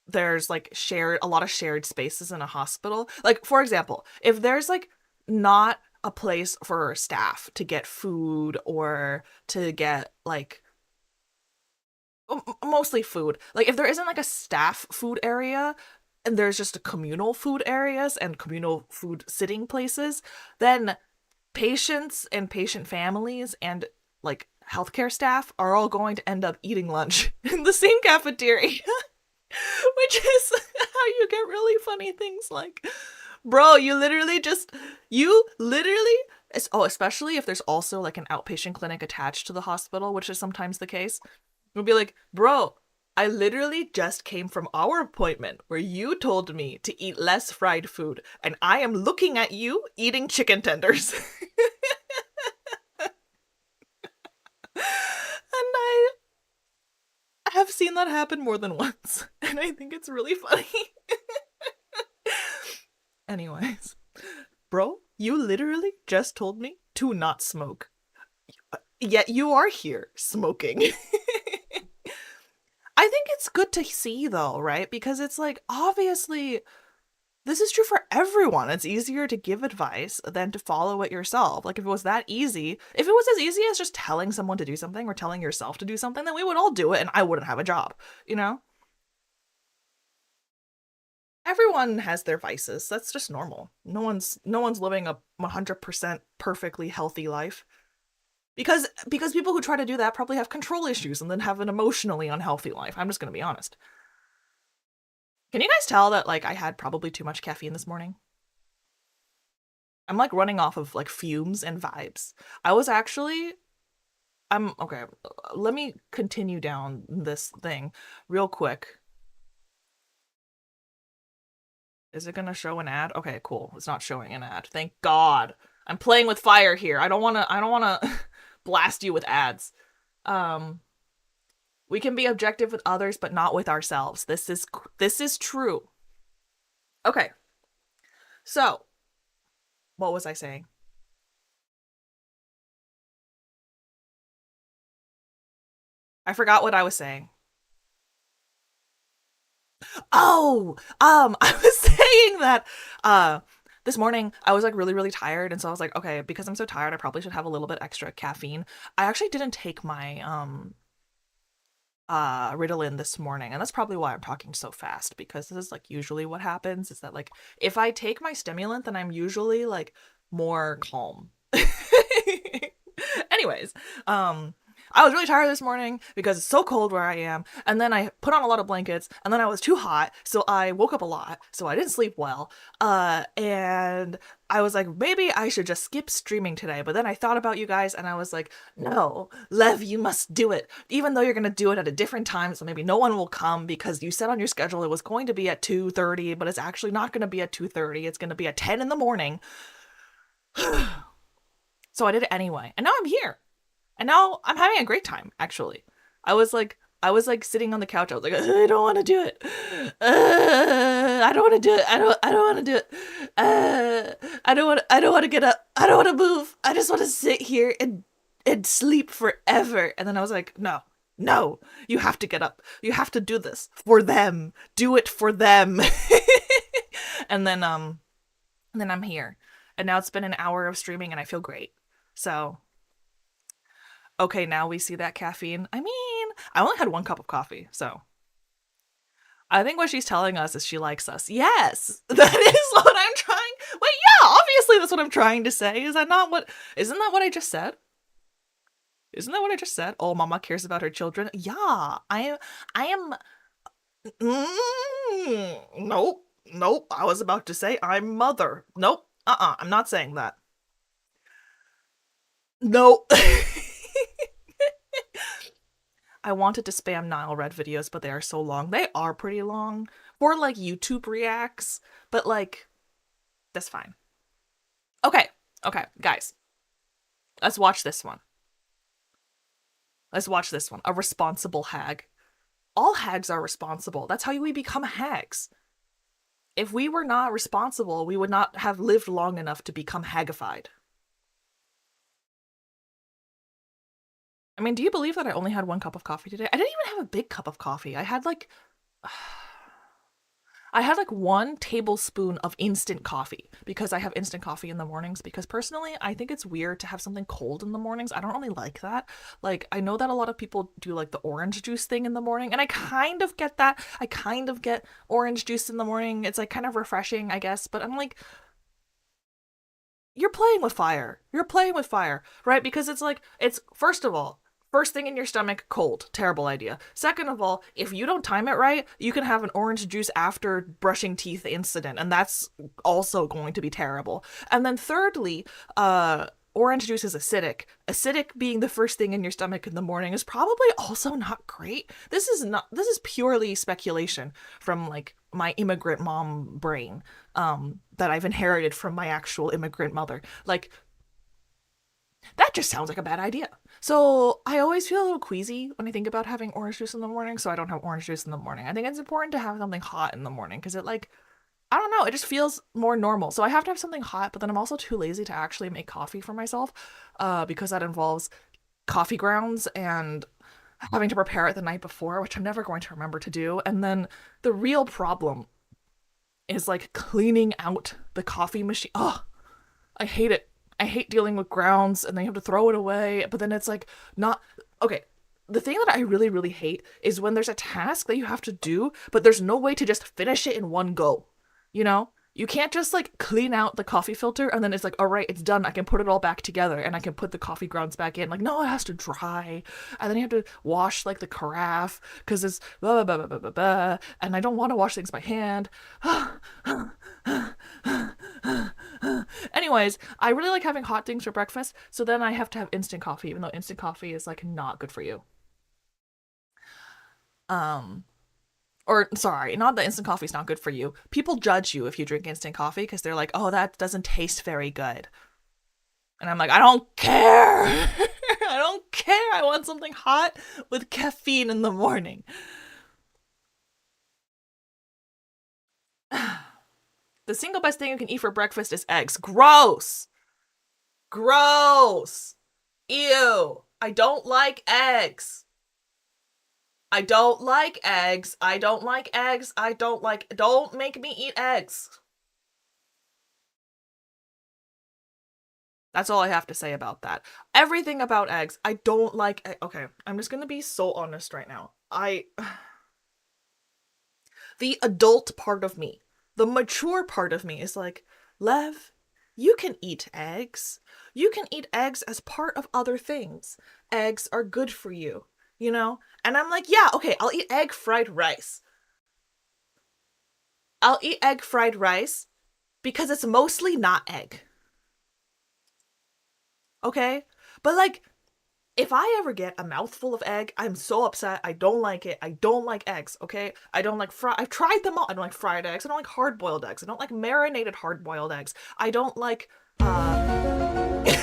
there's like a lot of shared spaces in a hospital. Like, for example, if there's like not a place for staff to get food or to get like mostly food, like if there isn't like a staff food area and there's just a communal food areas and communal food sitting places, then patients and patient families and like healthcare staff are all going to end up eating lunch in the same cafeteria. Which is how you get really funny things like, bro, you literally, especially if there's also like an outpatient clinic attached to the hospital, which is sometimes the case. You'll be like, bro, I literally just came from our appointment where you told me to eat less fried food, and I am looking at you eating chicken tenders. And I have seen that happen more than once, and I think it's really funny. Anyways, bro, you literally just told me to not smoke. Yet you are here smoking. I think it's good to see though, right? Because it's like, obviously, this is true for everyone. It's easier to give advice than to follow it yourself. Like if it was that easy, if it was as easy as just telling someone to do something or telling yourself to do something, then we would all do it and I wouldn't have a job, you know? Everyone has their vices. That's just normal. No one's living a 100% perfectly healthy life. Because people who try to do that probably have control issues and then have an emotionally unhealthy life. I'm just going to be honest. Can you guys tell that like I had probably too much caffeine this morning? I'm like running off of like fumes and vibes. Okay, let me continue down this thing real quick. Is it gonna show an ad? Okay, cool. It's not showing an ad. Thank God. I'm playing with fire here. I don't wanna blast you with ads. We can be objective with others, but not with ourselves. This is true. Okay. So, what was I saying? I forgot what I was saying. Oh, I was saying that this morning I was like really, really tired, and so I was like, okay, because I'm so tired, I probably should have a little bit extra caffeine. I actually didn't take my Ritalin this morning, and that's probably why I'm talking so fast, because this is like usually what happens is that like if I take my stimulant, then I'm usually like more calm. Anyways, I was really tired this morning because it's so cold where I am, and then I put on a lot of blankets, and then I was too hot, so I woke up a lot, so I didn't sleep well, and I was like, maybe I should just skip streaming today, but then I thought about you guys, and I was like, no, Lev, you must do it, even though you're gonna do it at a different time, so maybe no one will come, because you said on your schedule it was going to be at 2:30, but it's actually not gonna be at 2:30, it's gonna be at 10 in the morning. So I did it anyway, and now I'm here. And now I'm having a great time, actually. I was like sitting on the couch. I was like, I don't want to do it. I don't want to do it. I don't want to do it. I don't want to get up. I don't want to move. I just want to sit here and sleep forever. And then I was like, no, you have to get up. You have to do this for them. Do it for them. And then I'm here. And now it's been an hour of streaming and I feel great. So, okay, now we see that caffeine. I mean, I only had 1 cup of coffee, so I think what she's telling us is she likes us. Yes, that is what I'm trying. Wait, yeah, obviously that's what I'm trying to say. Isn't that what I just said? Isn't that what I just said? Oh, mama cares about her children. Yeah, I am. Nope. I was about to say I'm mother. Nope. I'm not saying that. No. I wanted to spam Nile Red videos, but they are so long. They are pretty long for like YouTube reacts, but like that's fine. Okay, guys. Let's watch this one. A responsible hag. All hags are responsible. That's how we become hags. If we were not responsible, we would not have lived long enough to become hagified. I mean, do you believe that I only had 1 cup of coffee today? I didn't even have a big cup of coffee. I had like 1 tablespoon of instant coffee because I have instant coffee in the mornings because personally, I think it's weird to have something cold in the mornings. I don't really like that. Like, I know that a lot of people do like the orange juice thing in the morning, and I kind of get that. I kind of get orange juice in the morning. It's like kind of refreshing, I guess, but I'm like, you're playing with fire. Right? Because it's like, it's first of all, first thing in your stomach, cold. Terrible idea. Second of all, if you don't time it right, you can have an orange juice after brushing teeth incident, and that's also going to be terrible. And then thirdly, orange juice is acidic. Acidic being the first thing in your stomach in the morning is probably also not great. This is purely speculation from like my immigrant mom brain, that I've inherited from my actual immigrant mother. Like, that just sounds like a bad idea. So I always feel a little queasy when I think about having orange juice in the morning, so I don't have orange juice in the morning. I think it's important to have something hot in the morning because it like, I don't know, it just feels more normal. So I have to have something hot, but then I'm also too lazy to actually make coffee for myself because that involves coffee grounds and having to prepare it the night before, which I'm never going to remember to do. And then the real problem is like cleaning out the coffee machine. Oh, I hate it. I hate dealing with grounds and then you have to throw it away, but then it's like not okay. The thing that I really, really hate is when there's a task that you have to do, but there's no way to just finish it in one go. You know? You can't just like clean out the coffee filter and then it's like, all right, it's done. I can put it all back together and I can put the coffee grounds back in. Like, no, it has to dry. And then you have to wash like the carafe because it's blah, blah, blah, blah, blah, blah. And I don't want to wash things by hand. Anyways, I really like having hot things for breakfast. So then I have to have instant coffee, even though instant coffee is like not good for you. Or sorry, not that instant coffee is not good for you. People judge you if you drink instant coffee because they're like, oh, that doesn't taste very good. And I'm like, I don't care. I don't care. I want something hot with caffeine in the morning. The single best thing you can eat for breakfast is eggs. Gross. Gross. Ew. I don't like eggs. I don't like eggs. I don't like eggs. Don't make me eat eggs. That's all I have to say about that. Everything about eggs. I don't like. Okay, I'm just gonna be so honest right now. The adult part of me, the mature part of me is like, Lev, you can eat eggs. You can eat eggs as part of other things. Eggs are good for you, you know? And I'm like, yeah, okay, I'll eat egg fried rice. I'll eat egg fried rice because it's mostly not egg. Okay? But like, if I ever get a mouthful of egg, I'm so upset. I don't like it. I don't like eggs, okay? I don't like I've tried them all. I don't like fried eggs. I don't like hard-boiled eggs. I don't like marinated hard-boiled eggs. I don't like, I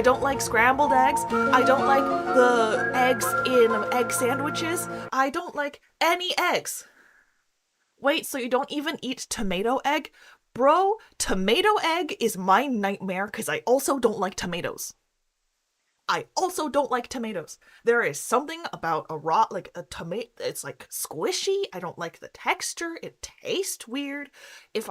don't like scrambled eggs. I don't like the eggs in egg sandwiches. I don't like any eggs. Wait, so you don't even eat tomato egg? Bro, tomato egg is my nightmare because I also don't like tomatoes. I also don't like tomatoes. There is something about a raw, like a tomato, it's like squishy. I don't like the texture. It tastes weird. If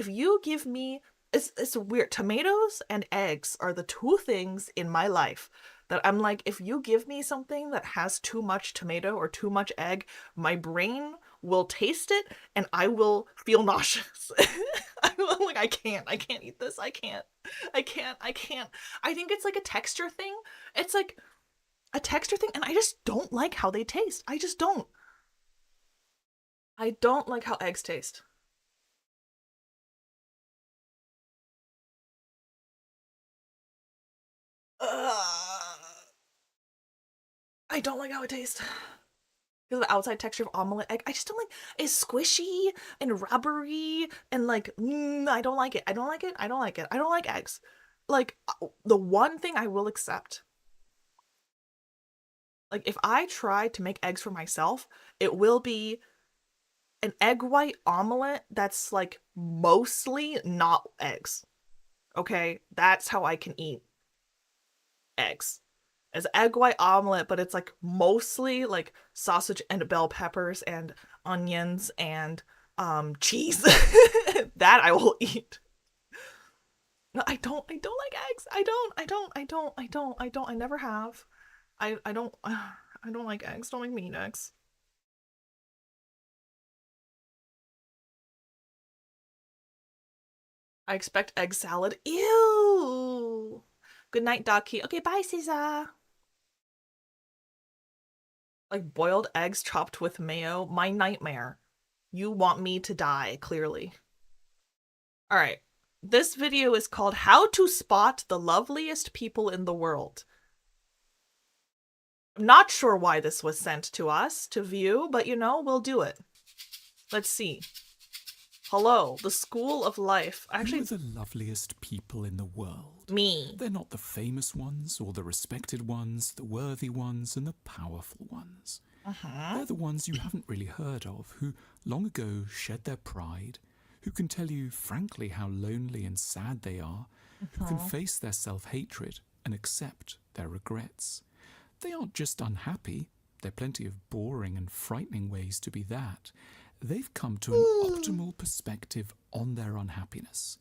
you give me, it's weird. Tomatoes and eggs are the two things in my life that I'm like, if you give me something that has too much tomato or too much egg, my brain will taste it and I will feel nauseous. I'm like, I can't eat this. I can't. I think it's like a texture thing. It's like a texture thing, and I just don't like how they taste. I just don't. I don't like how eggs taste. I don't like how it tastes. Because of the outside texture of omelet egg, I just don't like. It's squishy and rubbery and like, I don't like it. I don't like it. I don't like it. I don't like eggs. Like, the one thing I will accept, like, if I try to make eggs for myself, it will be an egg white omelet that's like mostly not eggs. Okay? That's how I can eat eggs. It's egg white omelet, but it's like mostly like sausage and bell peppers and onions and cheese. That I will eat. No, I don't like eggs. I never have. I don't like eggs. Don't make me eat eggs. I expect egg salad. Ew. Good night, Docky. Okay, bye, Caesar. Like boiled eggs chopped with mayo. My nightmare. You want me to die, clearly. Alright. This video is called How to Spot the Loveliest People in the World. I'm not sure why this was sent to us to view, but you know, we'll do it. Let's see. Hello, the School of Life. Actually, who are the loveliest people in the world? Me. They're not the famous ones, or the respected ones, the worthy ones, and the powerful ones. They're the ones you haven't really heard of, who long ago shed their pride, who can tell you frankly how lonely and sad they are, who can face their self-hatred and accept their regrets. They aren't just unhappy. There are plenty of boring and frightening ways to be that. They've come to an optimal perspective on their unhappiness.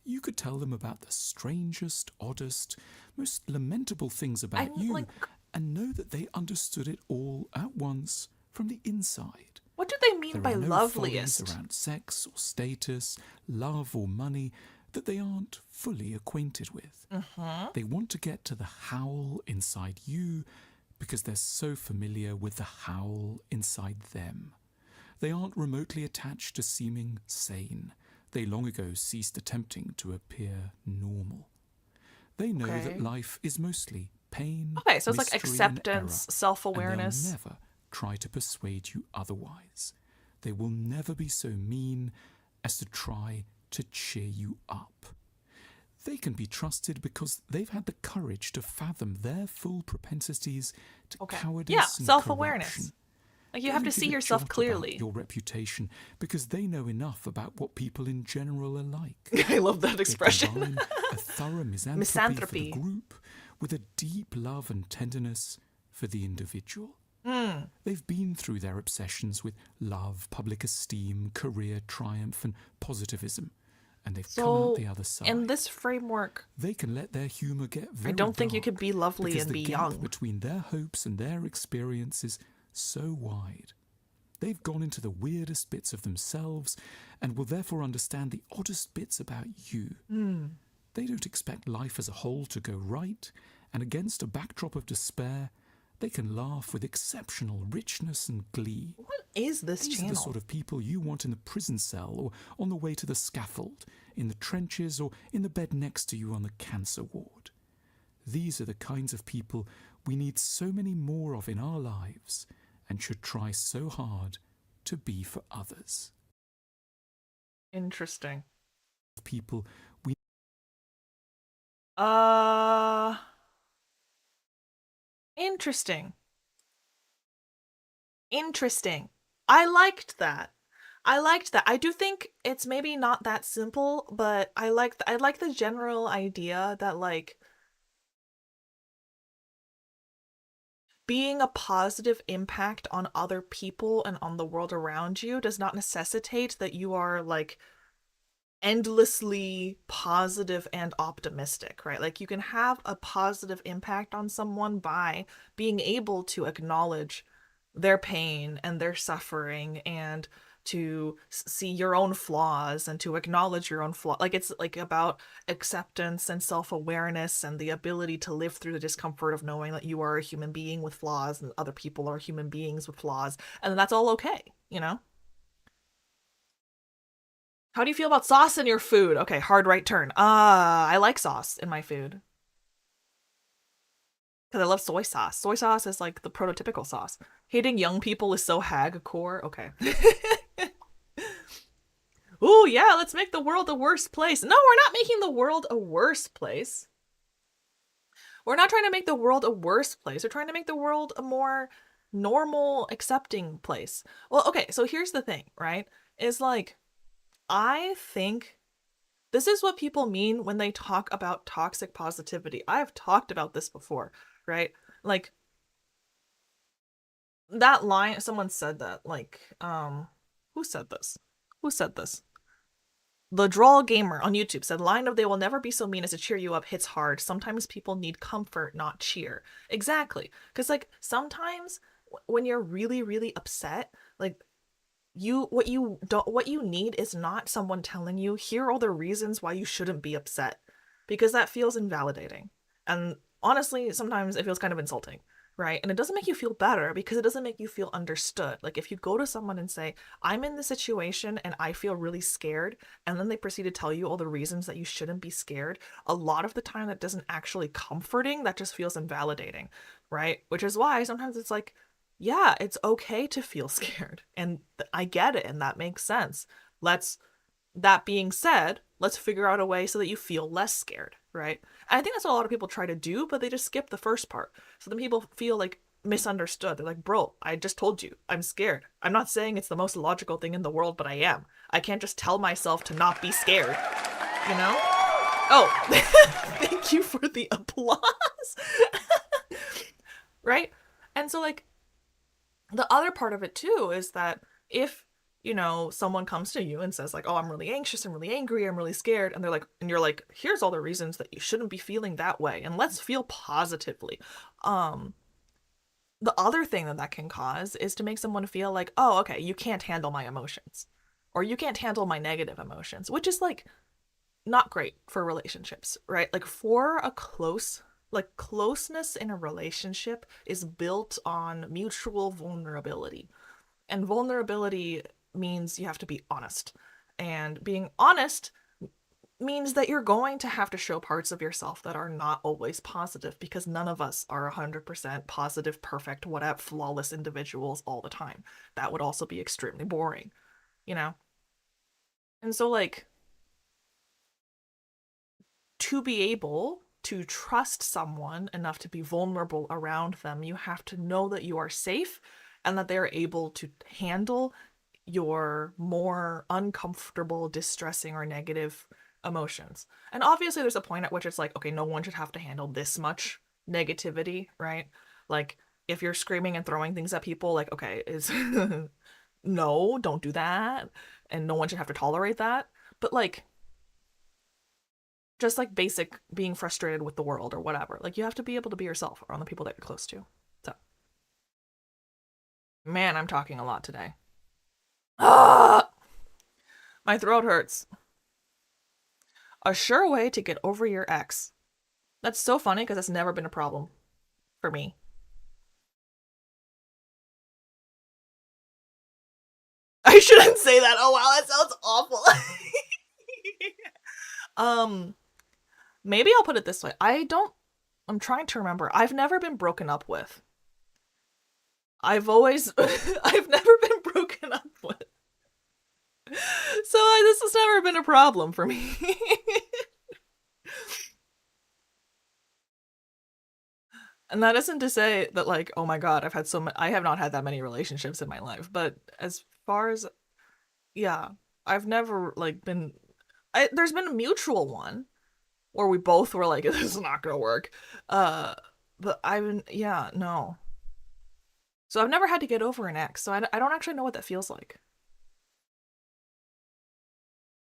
You could tell them about the strangest, oddest, most lamentable things about you, and know that they understood it all at once from the inside. What do they mean by There are no loveliest? follies around sex or status, love or money that they aren't fully acquainted with. They want to get to the howl inside you because they're so familiar with the howl inside them. They aren't remotely attached to seeming sane. They long ago ceased attempting to appear normal. They know that life is mostly pain, Okay, so it's like mystery, acceptance, and self-awareness. they'll never try to persuade you otherwise. They will never be so mean as to try to cheer you up. They can be trusted because they've had the courage to fathom their full propensities to cowardice and self-awareness. corruption. Like, you have to see yourself clearly. Your reputation, because they know enough about what people in general are like. I love that expression. They combine a thorough misanthropy for the group with a deep love and tenderness for the individual. They've been through their obsessions with love, public esteem, career triumph, and positivism, and they've come out the other side. In this framework, they can let their humor get very I don't think you dark could be lovely because and be the gap young. between their hopes and their experiences so wide. They've gone into the weirdest bits of themselves and will therefore understand the oddest bits about you. They don't expect life as a whole to go right, and against a backdrop of despair, they can laugh with exceptional richness and glee. What is this These channel? are the sort of people you want in the prison cell or on the way to the scaffold, in the trenches or in the bed next to you on the cancer ward. These are the kinds of people we need so many more of in our lives and should try so hard to be for others. Interesting. People we Interesting. Interesting. I liked that. I do think it's maybe not that simple, but I like the general idea that like being a positive impact on other people and on the world around you does not necessitate that you are like endlessly positive and optimistic, right? Like you can have a positive impact on someone by being able to acknowledge their pain and their suffering and to see your own flaws and to acknowledge your own flaw. Like it's like about acceptance and self-awareness and the ability to live through the discomfort of knowing that you are a human being with flaws and other people are human beings with flaws, and that's all okay, you know? How do you feel about sauce in your food? Okay, hard right turn. I like sauce in my food. Because I love soy sauce. Soy sauce is like the prototypical sauce. Hating young people is so hagcore. Okay. Ooh, yeah, let's make the world a worse place. No, we're not making the world a worse place. We're not trying to make the world a worse place. We're trying to make the world a more normal, accepting place. Well, okay, so here's the thing, right? Is like, I think this is what people mean when they talk about toxic positivity. I've talked about this before, right? Like, that line, someone said that, like, who said this? Who said this? The Drawl Gamer on YouTube said, line of "they will never be so mean as to cheer you up" hits hard. Sometimes people need comfort, not cheer. Exactly. Because, like, sometimes when you're really, really upset, like, what you need is not someone telling you, here are all the reasons why you shouldn't be upset. Because that feels invalidating. And honestly, sometimes it feels kind of insulting. Right? And it doesn't make you feel better because it doesn't make you feel understood. Like if you go to someone and say, I'm in this situation and I feel really scared, and then they proceed to tell you all the reasons that you shouldn't be scared, a lot of the time that doesn't actually comforting, that just feels invalidating, right? Which is why sometimes it's like, yeah, it's okay to feel scared. And I get it, and that makes sense. That being said, let's figure out a way so that you feel less scared, right? And I think that's what a lot of people try to do, but they just skip the first part. So then people feel like misunderstood. They're like, bro, I just told you, I'm scared. I'm not saying it's the most logical thing in the world, but I am. I can't just tell myself to not be scared, you know? Oh, thank you for the applause. Right? And so like, the other part of it too is that if, you know, someone comes to you and says like, oh, I'm really anxious, I'm really angry, I'm really scared. And you're like, here's all the reasons that you shouldn't be feeling that way. And let's feel positively. The other thing that can cause is to make someone feel like, oh, okay, you can't handle my emotions, or you can't handle my negative emotions, which is like not great for relationships, right? Like for a closeness in a relationship is built on mutual vulnerability. And vulnerability means you have to be honest. And being honest means that you're going to have to show parts of yourself that are not always positive, because none of us are 100% positive, perfect, whatever, flawless individuals all the time. That would also be extremely boring, you know? And so, like, to be able to trust someone enough to be vulnerable around them, you have to know that you are safe and that they're able to handle your more uncomfortable, distressing, or negative emotions. And obviously there's a point at which it's like, okay, no one should have to handle this much negativity, right? Like, if you're screaming and throwing things at people, like, okay, no, don't do that. And no one should have to tolerate that. But like, just like basic being frustrated with the world or whatever. Like, you have to be able to be yourself around the people that you're close to. So, man, I'm talking a lot today. Ah! My throat hurts. A sure way to get over your ex. That's so funny because it's never been a problem for me. I shouldn't say that. Oh wow, that sounds awful. Maybe I'll put it this way. I'm trying to remember. I've never been broken up with. I've never been broken up with. So this has never been a problem for me. And that isn't to say that, like, oh my god, I have not had that many relationships in my life. But as far as, yeah, I've never, like, there's been a mutual one where we both were like, this is not gonna work. But no. So I've never had to get over an ex, so I don't actually know what that feels like.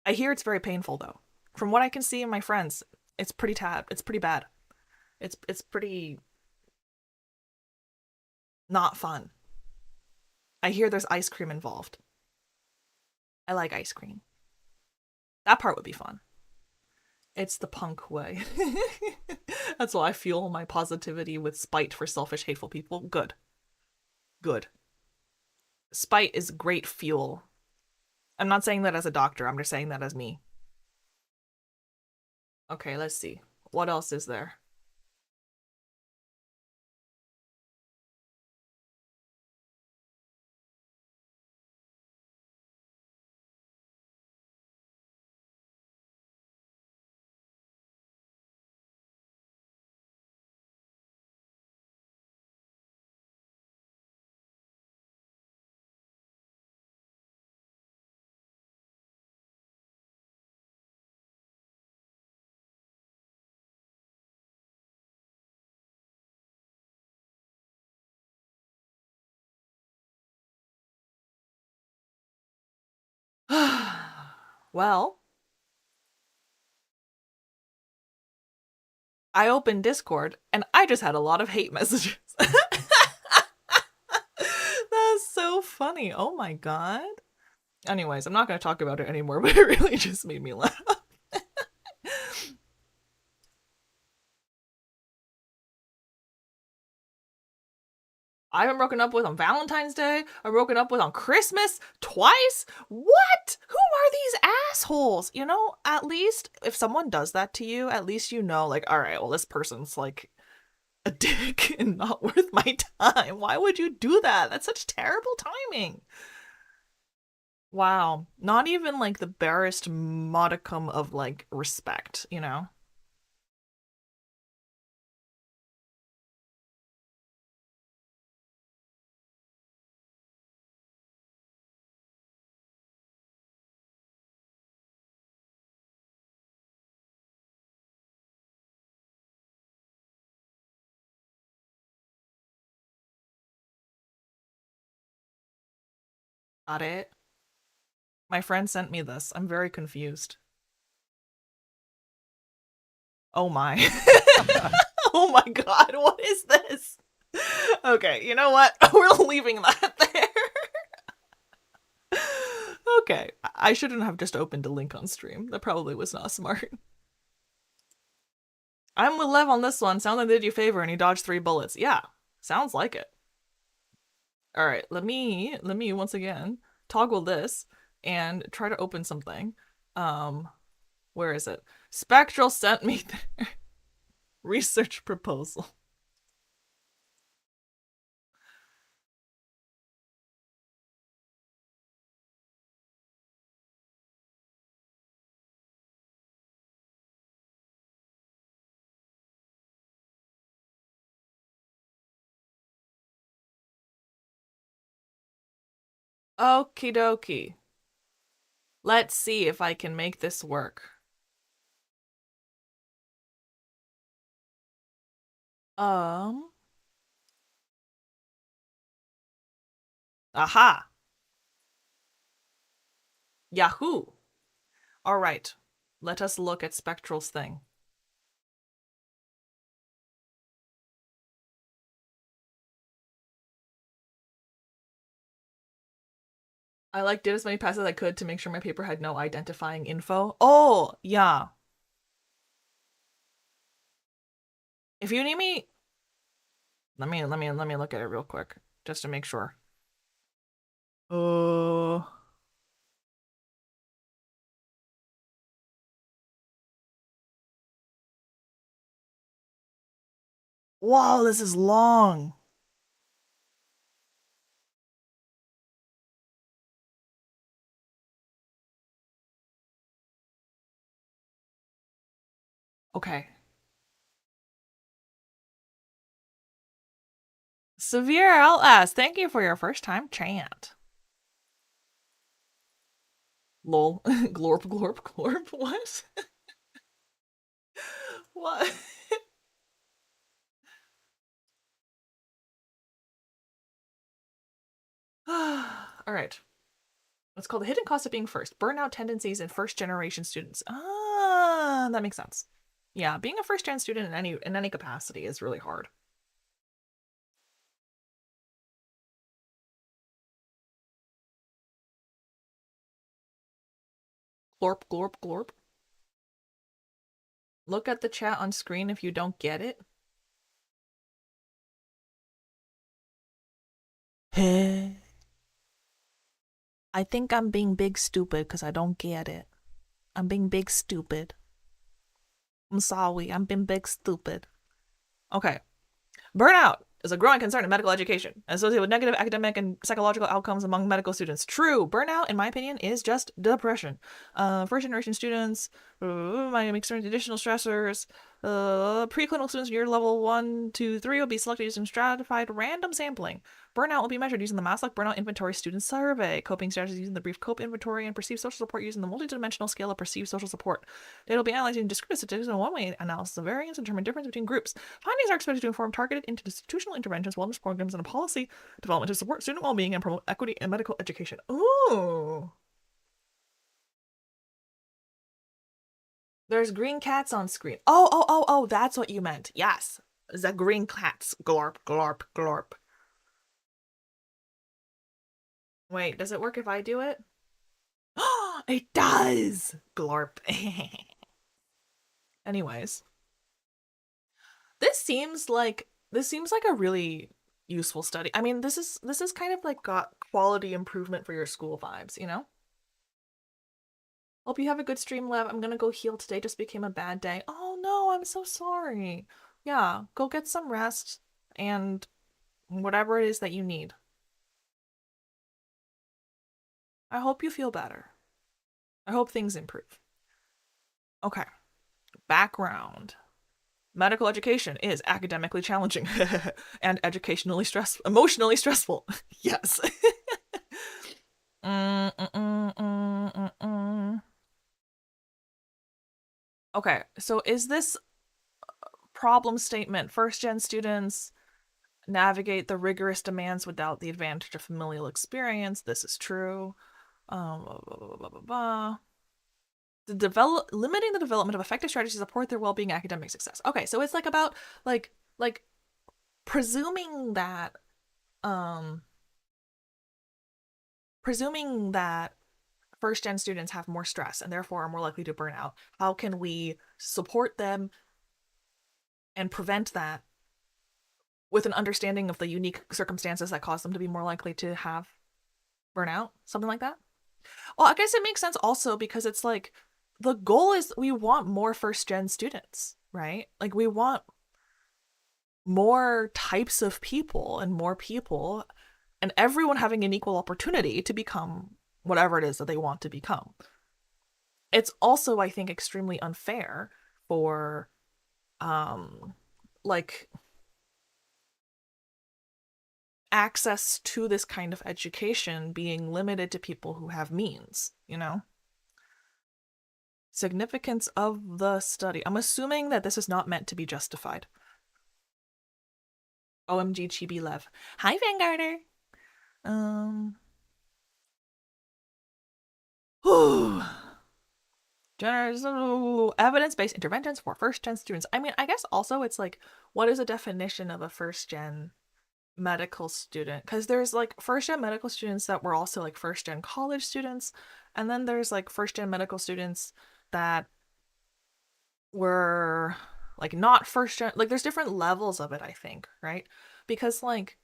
I hear it's very painful, though. From what I can see in my friends, it's pretty bad. It's pretty not fun. I hear there's ice cream involved. I like ice cream. That part would be fun. It's the punk way. That's why I fuel my positivity with spite for selfish, hateful people. Good. Spite is great fuel. I'm not saying that as a doctor, I'm just saying that as me. Okay, let's see. What else is there? Well, I opened Discord and I just had a lot of hate messages. That's so funny. Oh my god. Anyways, I'm not going to talk about it anymore, but it really just made me laugh. I've been broken up with on Valentine's Day. I've broken up with on Christmas twice. What? Who are these assholes? You know, at least if someone does that to you, at least you know, like, all right, well, this person's like a dick and not worth my time. Why would you do that? That's such terrible timing. Wow. Not even like the barest modicum of like respect, you know? Got it. My friend sent me this. I'm very confused. Oh my. Oh my god, what is this? Okay, you know what? We're leaving that there. Okay, I shouldn't have just opened a link on stream. That probably was not smart. I'm with Lev on this one. Sounds like they did you a favor and he dodged 3 bullets. Yeah, sounds like it. All right, let me once again toggle this and try to open something. Where is it? Spectral sent me their research proposal. Okie dokie. Let's see if I can make this work. Aha. Yahoo. All right. Let us look at Spectral's thing. I like did as many passes as I could to make sure my paper had no identifying info. Oh, yeah. If you need me, let me look at it real quick just to make sure. Oh. Wow, this is long. Okay. Severe LS, thank you for your first time chant. Lol. Glorp, glorp, glorp. What? What? All right. It's called the hidden cost of being first. Burnout tendencies in first generation students. Ah, that makes sense. Yeah, being a first gen student in any capacity is really hard. Glorp, glorp, glorp. Look at the chat on screen if you don't get it. I think I'm being big stupid because I don't get it. I'm being big stupid. I'm sorry, I'm being big stupid. Okay. Burnout is a growing concern in medical education, associated with negative academic and psychological outcomes among medical students. True. Burnout, in my opinion, is just depression. First generation students might experience additional stressors. Preclinical students in year level 1, 2, 3 will be selected using stratified random sampling. Burnout will be measured using the Maslach Burnout Inventory Student Survey. Coping strategies using the brief COPE inventory, and perceived social support using the multidimensional scale of perceived social support. Data will be analyzed using discrete statistics and one-way analysis of variance and determine difference between groups. Findings are expected to inform targeted institutional interventions, wellness programs, and a policy development to support student well-being and promote equity in medical education. Ooh. There's green cats on screen. Oh, that's what you meant. Yes. The green cats. Glorp, glorp, glorp. Wait, does it work if I do it? It does! Glorp. Anyways. This seems like a really useful study. I mean, this is kind of like got quality improvement for your school vibes, you know? Hope you have a good stream, Lev. I'm gonna go heal today. Just became a bad day. Oh no, I'm so sorry. Yeah, go get some rest and whatever it is that you need. I hope you feel better. I hope things improve. Okay. Background. Medical education is academically challenging and emotionally stressful. Yes. Okay, so is this problem statement, first gen students navigate the rigorous demands without the advantage of familial experience? This is true. Blah, blah, blah, blah. Limiting the development of effective strategies to support their well-being academic success. Okay, so it's like about like presuming that first gen students have more stress and therefore are more likely to burn out. How can we support them and prevent that with an understanding of the unique circumstances that cause them to be more likely to have burnout? Something like that. Well, I guess it makes sense also because it's like the goal is we want more first gen students, right? Like we want more types of people and everyone having an equal opportunity to become whatever it is that they want to become. It's also, I think, extremely unfair for like access to this kind of education being limited to people who have means, you know? Significance of the study. I'm assuming that this is not meant to be justified. OMG Chibi Lev. Hi, Vanguarder. Evidence-based interventions for first-gen students. I mean, I guess also it's like, what is a definition of a first-gen medical student, because there's like first gen medical students that were also like first gen college students, and then there's like first gen medical students that were like not first gen. Like there's different levels of it, I think, right? Because like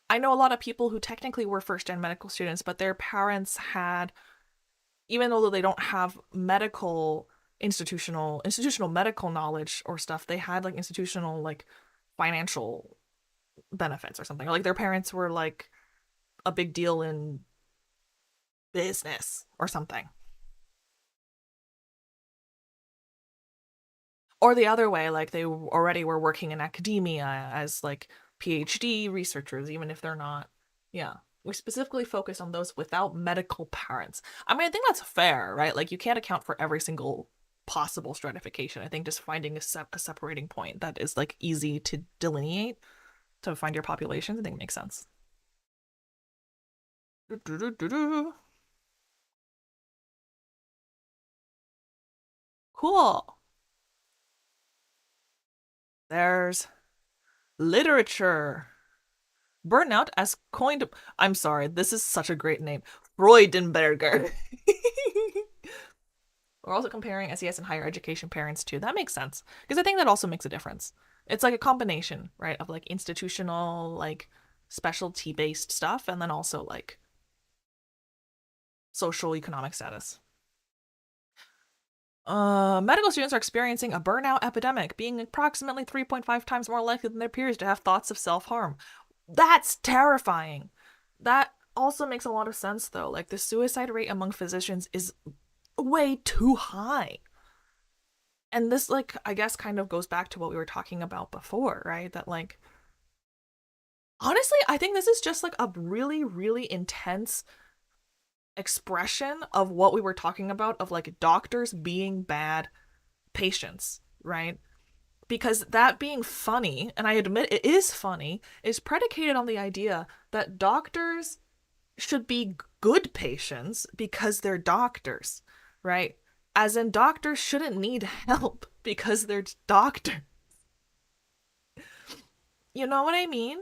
I know a lot of people who technically were first gen medical students, but their parents had, even though they don't have institutional medical knowledge or stuff, they had like institutional like financial benefits or something. Or, like their parents were like a big deal in business or something. Or the other way, like they already were working in academia as like PhD researchers, even if they're not. Yeah. We specifically focus on those without medical parents. I mean, I think that's fair, right? Like you can't account for every single possible stratification. I think just finding a separating point that is like easy to delineate to find your populations, I think makes sense. Cool. There's literature. Burnout as coined. I'm sorry, this is such a great name. Freudenberger. We're also comparing SES and higher education parents too. That makes sense. Because I think that also makes a difference. It's like a combination, right, of like institutional, like specialty based stuff, and then also like social economic status. Medical students are experiencing a burnout epidemic, being approximately 3.5 times more likely than their peers to have thoughts of self-harm. That's terrifying. That also makes a lot of sense, though. Like, the suicide rate among physicians is way too high. And this, like, I guess kind of goes back to what we were talking about before, right? That, like, honestly, I think this is just, like, a really, really intense expression of what we were talking about of like doctors being bad patients, right? Because that being funny, and I admit it is funny, is predicated on the idea that doctors should be good patients because they're doctors, right? As in, doctors shouldn't need help because they're doctors. You know what I mean?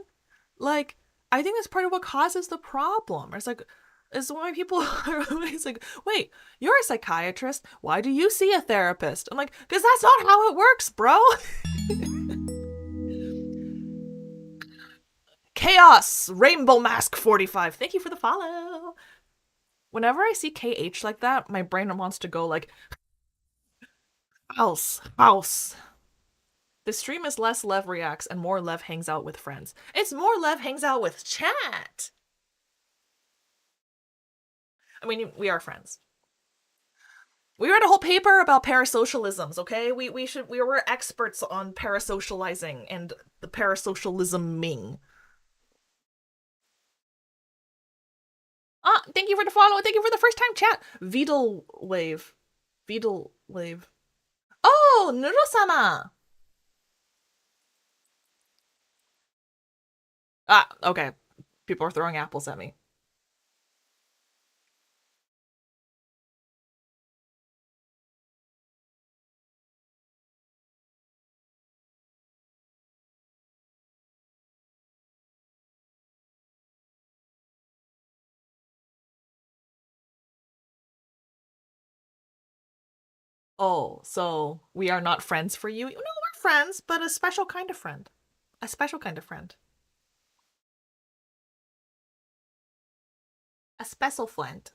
Like, I think that's part of what causes the problem. It's like, is why people are always like, wait, you're a psychiatrist. Why do you see a therapist? I'm like, because that's not how it works, bro. Chaos, Rainbow Mask 45. Thank you for the follow. Whenever I see KH like that, my brain wants to go like, house. The stream is less Lev reacts and more Lev hangs out with friends. It's more Lev hangs out with chat. I mean, we are friends. We read a whole paper about parasocialisms, okay? We were experts on parasocializing and the parasocialisming. Thank you for the follow. Thank you for the first time chat. Vidal wave. Oh, Nuro-sama. Okay. People are throwing apples at me. Oh, so we are not friends for you? No, we're friends, but a special kind of friend. A special kind of friend. A special friend.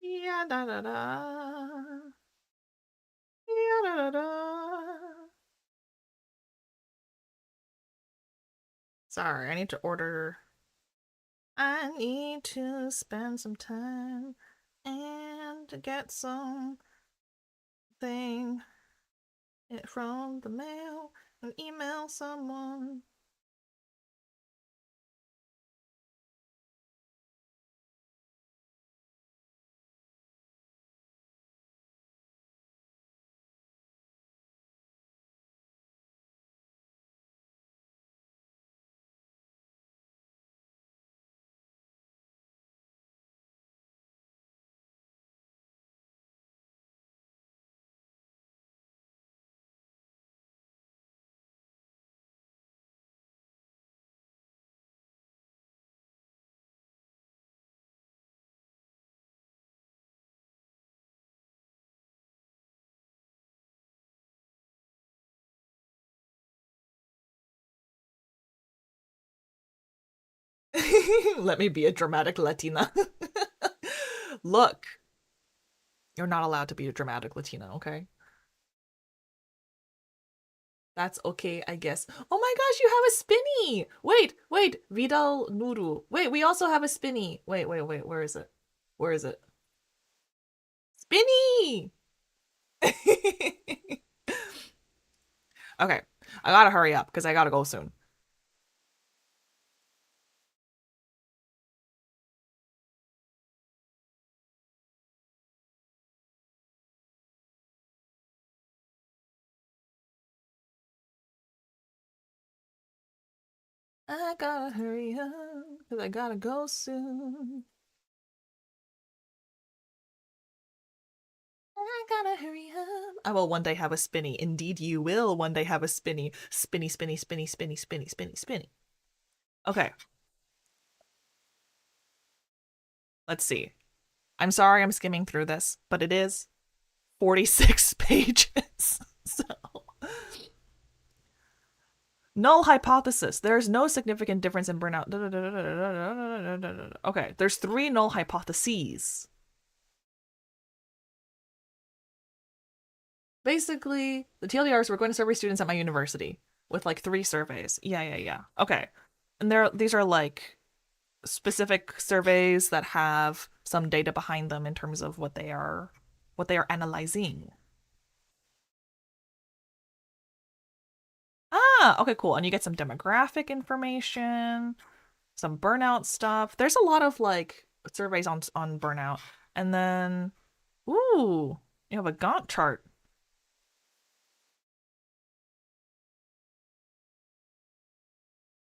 Yeah, da da da. Yeah, da da da. Sorry, I need to order. I need to spend some time and get something from the mail and email someone. Let me be a dramatic Latina. Look, you're not allowed to be a dramatic Latina, okay? That's okay, I guess. Oh my gosh, you have a spinny! Wait, Vidal Nuru. Wait, we also have a spinny. Wait, where is it? Where is it? Spinny! Okay, I gotta hurry up because I gotta go soon. I gotta hurry up because I gotta go soon. I gotta hurry up. I will one day have a spinny. Indeed, you will one day have a spinny. Spinny, spinny, spinny, spinny, spinny, spinny, spinny. Okay. Let's see. I'm sorry I'm skimming through this, but it is 46 pages. So, null hypothesis. There is no significant difference in burnout. Okay, there's 3 null hypotheses. Basically, the TLDRs were going to survey students at my university with like 3 surveys. Yeah. Okay. And these are like specific surveys that have some data behind them in terms of what they are analyzing. Ah, okay, cool. And you get some demographic information, some burnout stuff. There's a lot of like surveys on burnout. And then, ooh, you have a Gantt chart.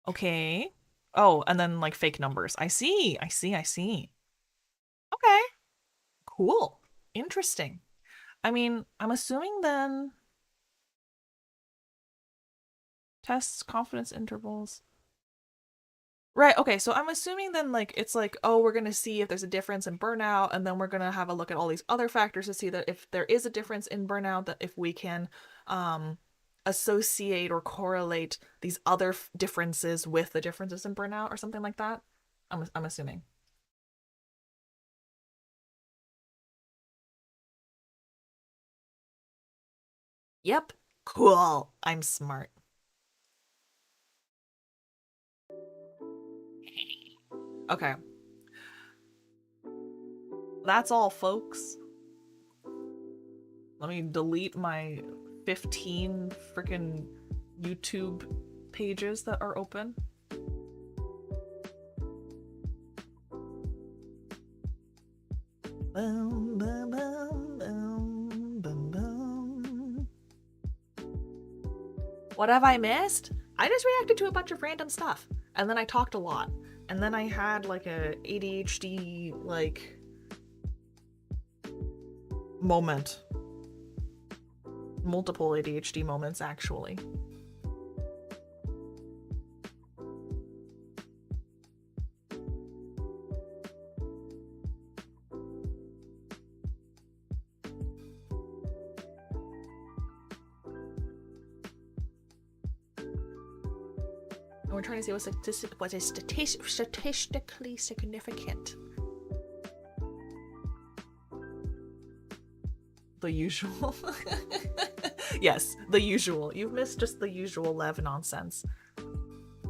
Okay. Oh, and then like fake numbers. I see. Okay. Cool. Interesting. I mean, I'm assuming then tests, confidence intervals. Right, okay, so I'm assuming then like it's like, oh, we're gonna see if there's a difference in burnout, and then we're gonna have a look at all these other factors to see that if there is a difference in burnout, that if we can associate or correlate these other differences with the differences in burnout or something like that. I'm assuming. Yep. Cool. I'm smart. Okay. That's all, folks. Let me delete my 15 freaking YouTube pages that are open. Boom, boom, boom, boom, boom, boom. What have I missed? I just reacted to a bunch of random stuff, and then I talked a lot, and then I had like a ADHD like moment. Multiple ADHD moments, actually. And we're trying to see what is statistically significant. The usual. Yes, the usual. You've missed just the usual Lev nonsense.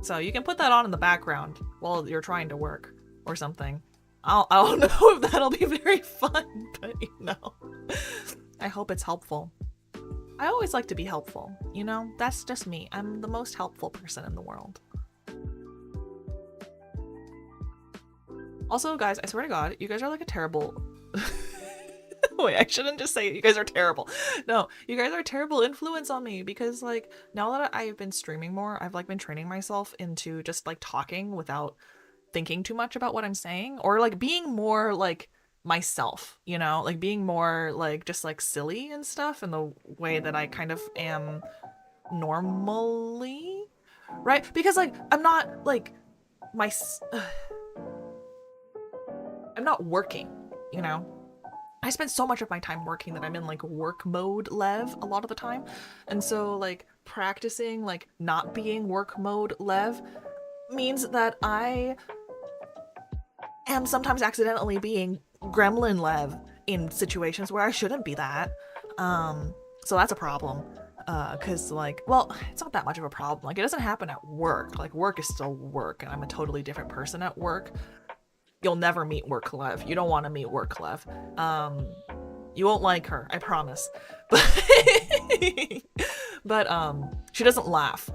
So you can put that on in the background while you're trying to work or something. I don't know if that'll be very fun, but you know. I hope it's helpful. I always like to be helpful, you know? That's just me. I'm the most helpful person in the world. Also, guys, I swear to God, you guys are like a terrible... Wait, I shouldn't just say you guys are terrible. No, you guys are a terrible influence on me because like now that I've been streaming more, I've like been training myself into just like talking without thinking too much about what I'm saying, or like being more like myself, you know, like being more like just like silly and stuff in the way that I kind of am normally, right? Because like I'm not like I'm not working, you know? I spend so much of my time working that I'm in like work mode Lev a lot of the time. And so like practicing like not being work mode Lev means that I am sometimes accidentally being Gremlin Lev in situations where I shouldn't be that. So that's a problem. Cause like, well, it's not that much of a problem. Like, it doesn't happen at work. Like, work is still work, and I'm a totally different person at work. You'll never meet Work Lev. You don't want to meet Work Lev. You won't like her, I promise. But she doesn't laugh.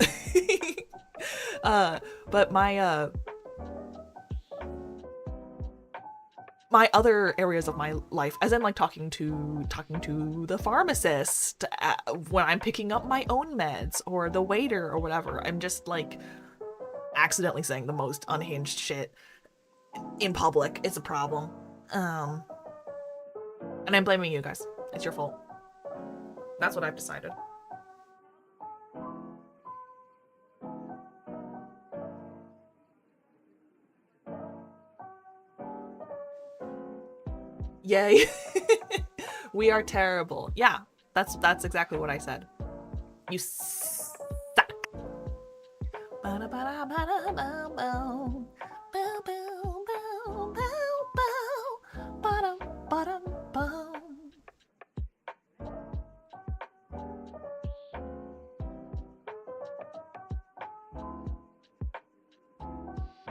But my other areas of my life, as in like talking to the pharmacist when I'm picking up my own meds, or the waiter or whatever, I'm just like accidentally saying the most unhinged shit in public. It's a problem. And I'm blaming you guys. It's your fault. That's what I've decided. Yay. We are terrible. Yeah, that's exactly what I said. You suck.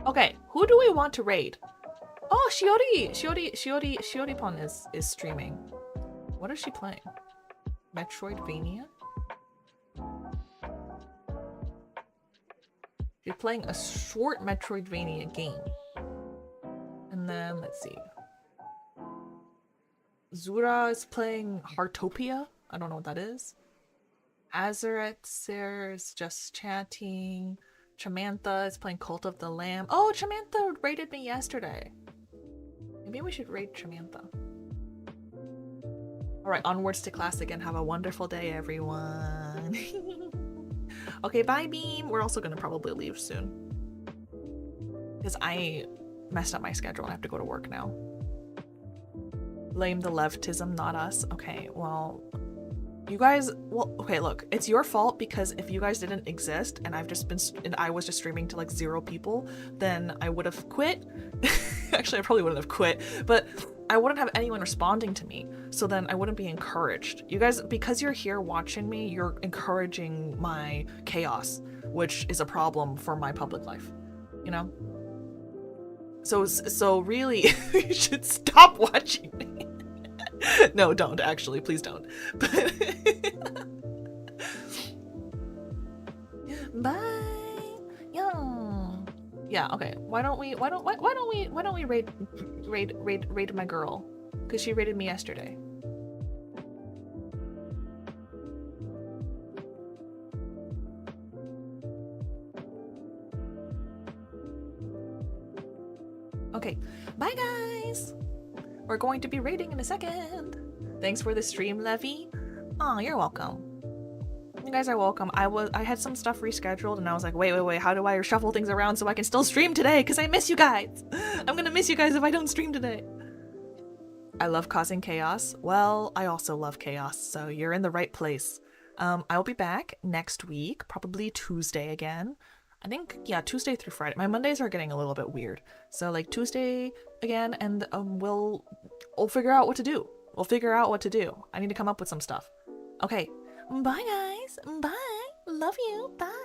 Okay, who do we want to raid? Oh, Shiori-pon is streaming. What is she playing? Metroidvania? She's playing a short Metroidvania game. And then, let's see. Zura is playing Heartopia. I don't know what that is. Azerexer is just chatting. Chamantha is playing Cult of the Lamb. Oh, Chamantha raided me yesterday. Maybe we should raid Chamantha. Alright, onwards to class again. Have a wonderful day, everyone. Okay, bye, Beam. We're also gonna probably leave soon. Because I messed up my schedule and I have to go to work now. Blame the Levtism, not us. Okay, well, you guys, well, okay, look, it's your fault, because if you guys didn't exist and I was just streaming to like 0 people, then I would have quit. Actually, I probably wouldn't have quit, but I wouldn't have anyone responding to me, so then I wouldn't be encouraged. You guys, because you're here watching me, you're encouraging my chaos, which is a problem for my public life, you know? So really, you should stop watching me. No, don't, actually, please don't. But bye. Yeah, okay. Why don't we raid my girl? Cause she raided me yesterday. Okay, bye guys. We're going to be raiding in a second. Thanks for the stream, Levy. Oh, you're welcome. You guys are welcome. I had some stuff rescheduled and I was like, wait, how do I shuffle things around so I can still stream today? Because I miss you guys. I'm gonna miss you guys if I don't stream today. I love causing chaos. Well, I also love chaos, so you're in the right place. I'll be back next week, probably Tuesday again. I think, yeah, Tuesday through Friday. My Mondays are getting a little bit weird. So like Tuesday again, and we'll figure out what to do. We'll figure out what to do. I need to come up with some stuff. Okay, bye guys. Bye. Love you. Bye.